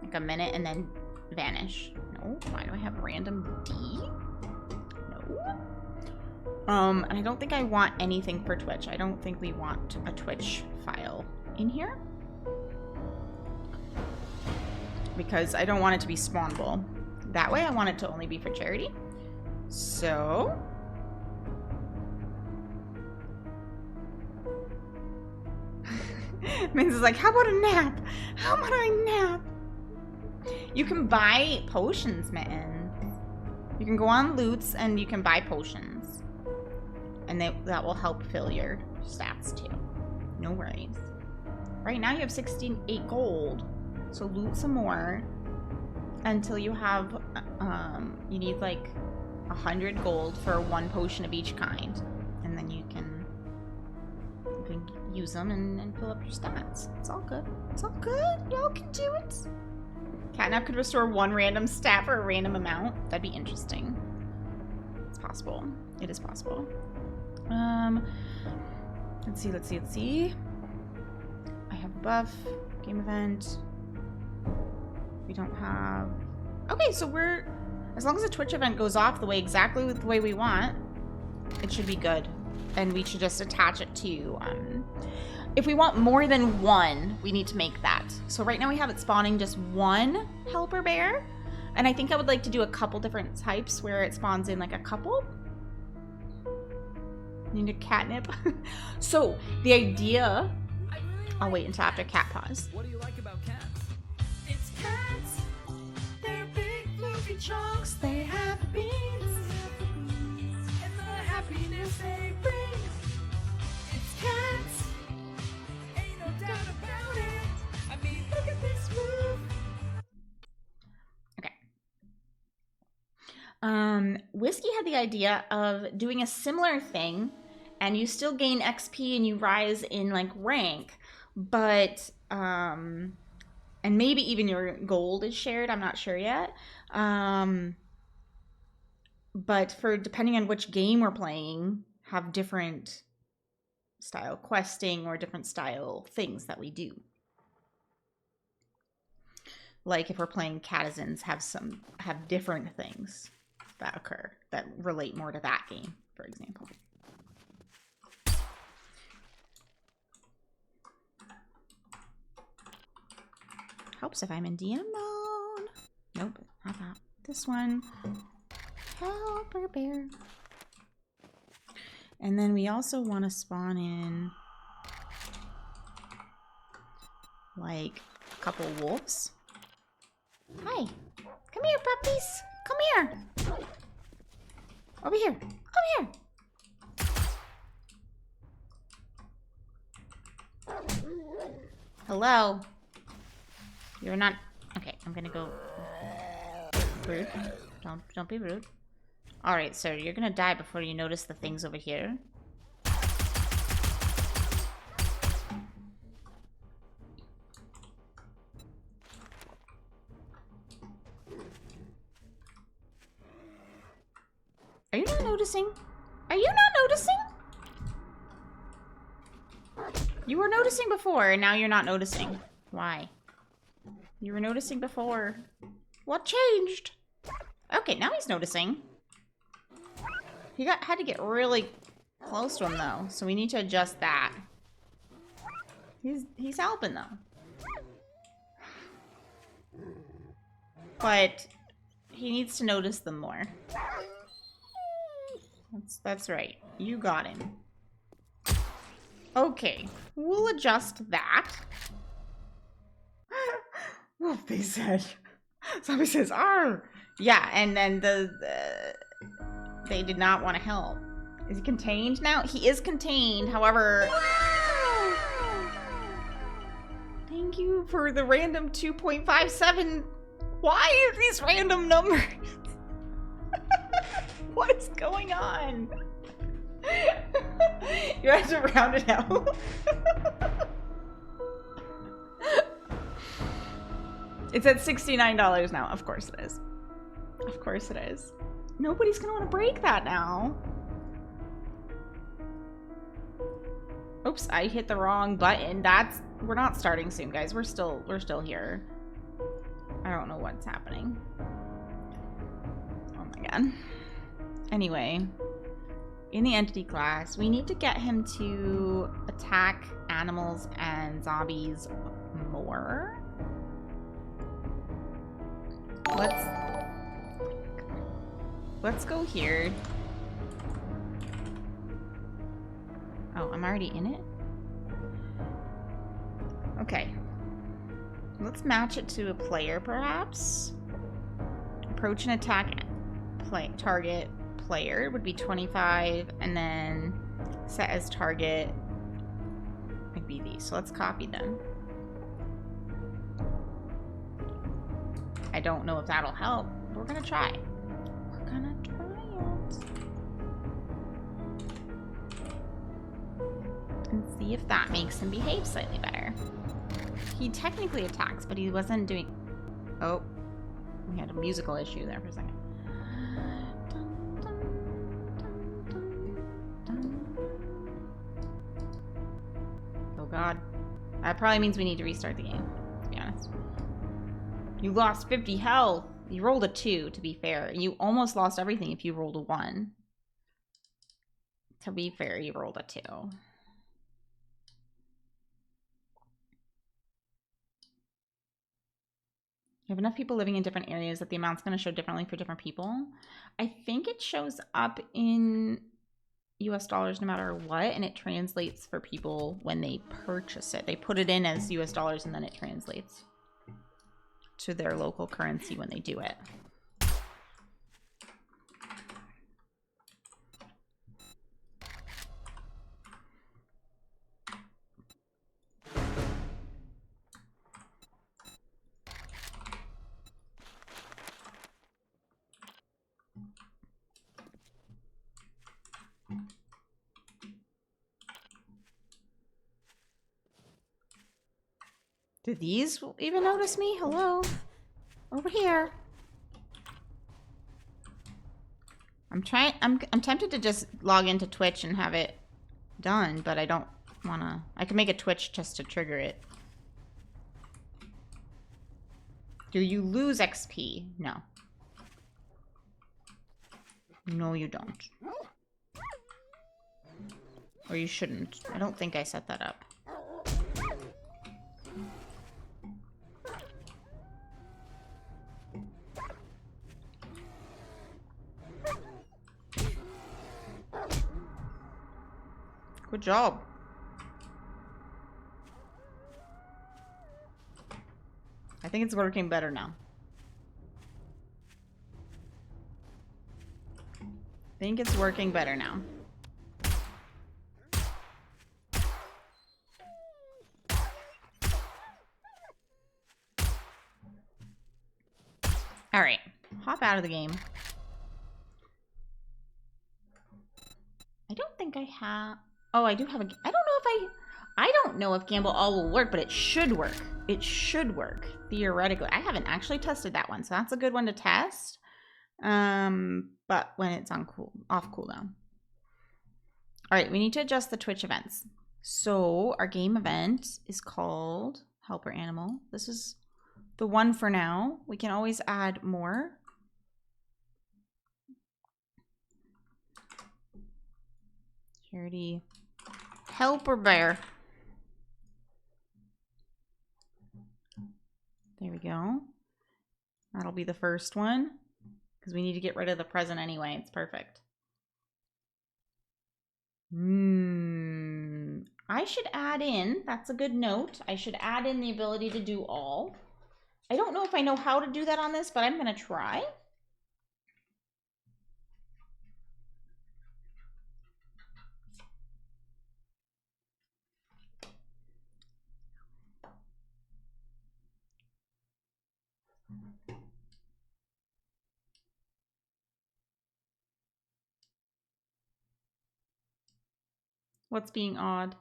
Like a minute and then vanish. No, why do I have random D? No. And I don't think I want anything for Twitch. I don't think we want a Twitch file in here. Because I don't want it to be spawnable. That way I want it to only be for charity. So Minz is like, how about a nap? How about a nap? You can buy potions, Mitten. You can go on Loots and you can buy potions. And that will help fill your stats too. No worries. Right now you have 68 gold. So loot some more until you have, you need like 100 gold for 1 potion of each kind. And then you can use them and fill up your stats. It's all good. It's all good. Y'all can do it. Catnap could restore 1 random stat for a random amount. That'd be interesting. It's possible. It is possible. Let's see. I have a buff. Game event. We don't have... Okay, so we're... As long as the Twitch event goes off exactly the way we want, it should be good. And we should just attach it to... if we want more than 1, we need to make that. So right now we have it spawning just 1 helper bear. And I think I would like to do a couple different types where it spawns in like a couple. Need a catnip. So the idea... I'll wait until after cat pause. What do you like about cats? It's cats. They're big fluffy chunks. They have beans. And the happiness they bring. It's cats. Ain't no doubt about it. I mean, look at this roof. Okay. Whiskey had the idea of doing a similar thing, and you still gain XP and you rise in like rank, but and maybe even your gold is shared. I'm not sure yet. But for depending on which game we're playing, have different style questing or different style things that we do. Like if we're playing Catizens, have different things that occur that relate more to that game, for example. Helps if I'm in DM mode. Nope, not that. This one. Helper bear. And then we also want to spawn in like a couple wolves. Hi. Come here, puppies. Come here. Over here. Over here. Hello. You're not. Okay, I'm gonna go. Rude. Don't be rude. All right, sir. You're gonna die before you notice the things over here. Are you not noticing? Are you not noticing? You were noticing before, and now you're not noticing. Why? You were noticing before. What changed? Okay, now he's noticing. He had to get really close to him, though, so we need to adjust that. He's helping, though. But he needs to notice them more. That's right. You got him. Okay, we'll adjust that. Wolfie said. Somebody says, "Arr!" Yeah, and then they did not want to help. Is he contained now? He is contained, however... Thank you for the random 2.57. Why are these random numbers? What is going on? You have to round it out. It's at $69 now. Of course it is. Of course it is. Nobody's gonna want to break that now. Oops, I hit the wrong button. We're not starting soon, guys. We're still here. I don't know what's happening. Oh my god. Anyway, in the entity class, we need to get him to attack animals and zombies more. Let's go here. Oh, I'm already in it? Okay. Let's match it to a player, perhaps. Approach and attack target player would be 25, and then set as target would be these. So let's copy them. I don't know if that'll help. We're gonna try. We're gonna try it. And see if that makes him behave slightly better. He technically attacks, but he wasn't doing... Oh. We had a musical issue there for a second. Oh god. That probably means we need to restart the game, to be honest. You lost 50 health. You rolled a 2, to be fair. You almost lost everything if you rolled a 1. To be fair, you rolled a 2. You have enough people living in different areas that the amount's going to show differently for different people. I think it shows up in US dollars no matter what, and it translates for people when they purchase it. They put it in as US dollars and then it translates to their local currency when they do it. Did these even notice me? Hello? Over here. I'm tempted to just log into Twitch and have it done, but I don't wanna. I can make a Twitch just to trigger it. Do you lose XP? No. No, you don't. Or you shouldn't. I don't think I set that up. Good job. I think it's working better now. I think it's working better now. All right, hop out of the game. I don't think I have. Oh, I do have a. I don't know if Gamble All will work, but it should work. It should work theoretically. I haven't actually tested that one, so that's a good one to test. But when it's on off cooldown. All right, we need to adjust the Twitch events. So our game event is called Helper Animal. This is the one for now. We can always add more. Charity Helper Bear. There we go. That'll be the first one because we need to get rid of the present anyway. It's perfect. I should add in, that's a good note. I should add in the ability to do all. I don't know if I know how to do that on this, but I'm going to try. What's being odd?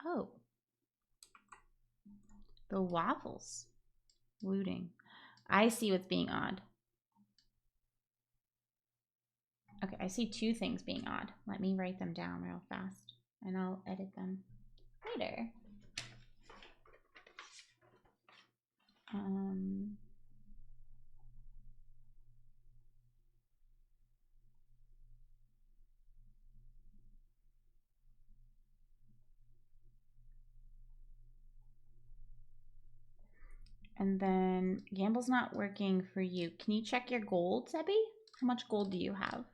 Oh. The waffles. Looting. I see what's being odd. Okay, I see two things being odd. Let me write them down real fast and I'll edit them later. And then Gamble's not working for you. Can you check your gold, Sebi? How much gold do you have?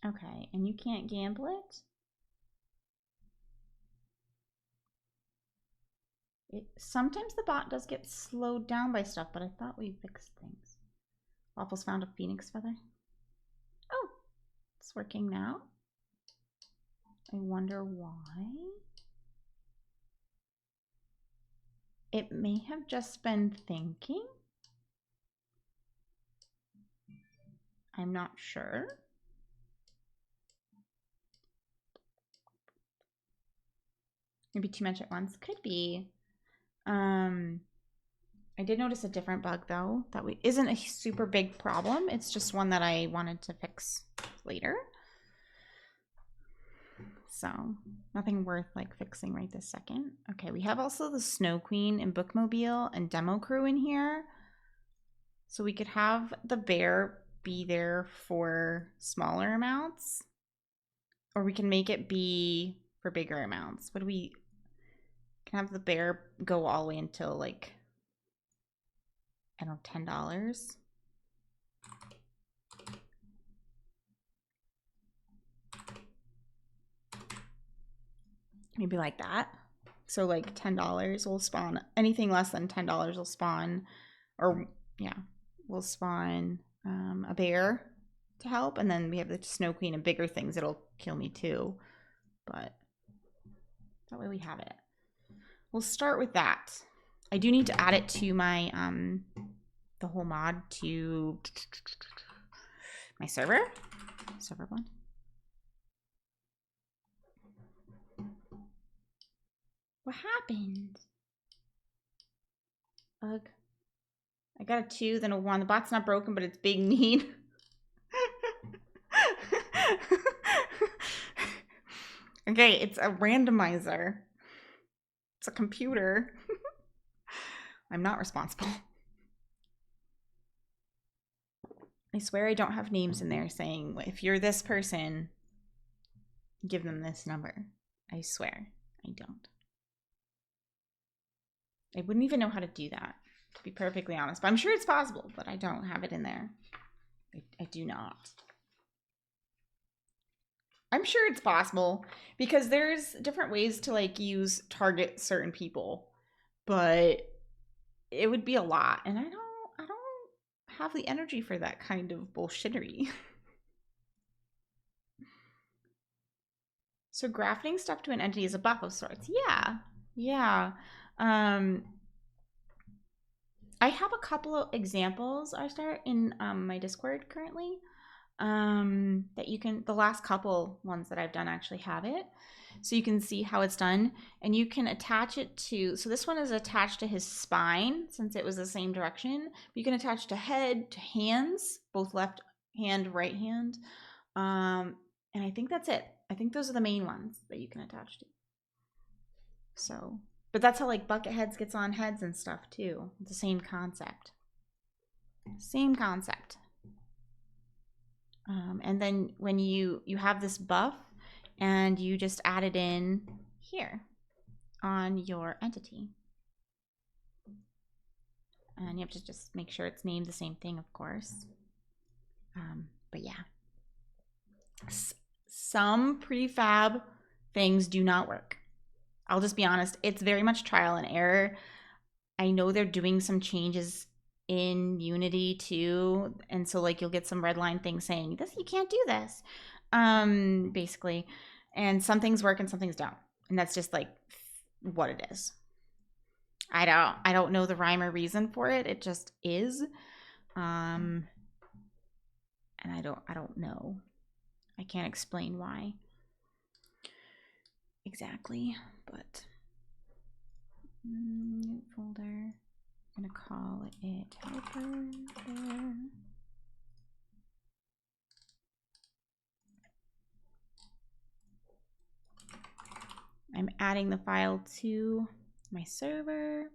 Okay, and you can't gamble it? Sometimes the bot does get slowed down by stuff, but I thought we fixed things. Waffles found a phoenix feather. Oh, it's working now. I wonder why. It may have just been thinking. I'm not sure. Maybe too much at once. Could be. I did notice a different bug though that isn't a super big problem. It's just one that I wanted to fix later. So nothing worth like fixing right this second. Okay, we have also the Snow Queen and Bookmobile and Demo Crew in here. So we could have the bear be there for smaller amounts, or we can make it be for bigger amounts. What do we can have the bear go all the way until like, I don't know, $10. Maybe like that. So like $10 will spawn, anything less than $10 will spawn, or yeah, will spawn a bear to help. And then we have the Snow Queen and bigger things that'll kill me too. But that way we have it. We'll start with that. I do need to add it to my, the whole mod to my server one. What happened? Ugh. I got a 2, then a 1. The bot's not broken, but it's big need. Okay, it's a randomizer. It's a computer. I'm not responsible. I swear I don't have names in there saying, if you're this person, give them this number. I swear I don't. I wouldn't even know how to do that, to be perfectly honest. But I'm sure it's possible, but I don't have it in there. I do not. I'm sure it's possible because there's different ways to like target certain people, but it would be a lot, and I don't have the energy for that kind of bullshittery. So grafting stuff to an entity is a buff of sorts. Yeah. I have a couple of examples I start in my Discord currently. That you can, the last couple ones that I've done actually have it. So you can see how it's done, and you can attach it to, so this one is attached to his spine since it was the same direction. You can attach to head, to hands, both left hand, right hand. And I think that's it. I think those are the main ones that you can attach to. So, but that's how like bucket heads gets on heads and stuff too. It's the same concept. Same concept. And then when you have this buff and you just add it in here on your entity. And you have to just make sure it's named the same thing, of course. But yeah. Some prefab things do not work. I'll just be honest. It's very much trial and error. I know they're doing some changes in Unity too, and so like you'll get some red line things saying this, you can't do this, basically, and some things work and some things don't, and that's just like what it is. I don't know the rhyme or reason for it. It just is, and I don't know. I can't explain why exactly, but new folder. I'm gonna call it helper there. I'm adding the file to my server.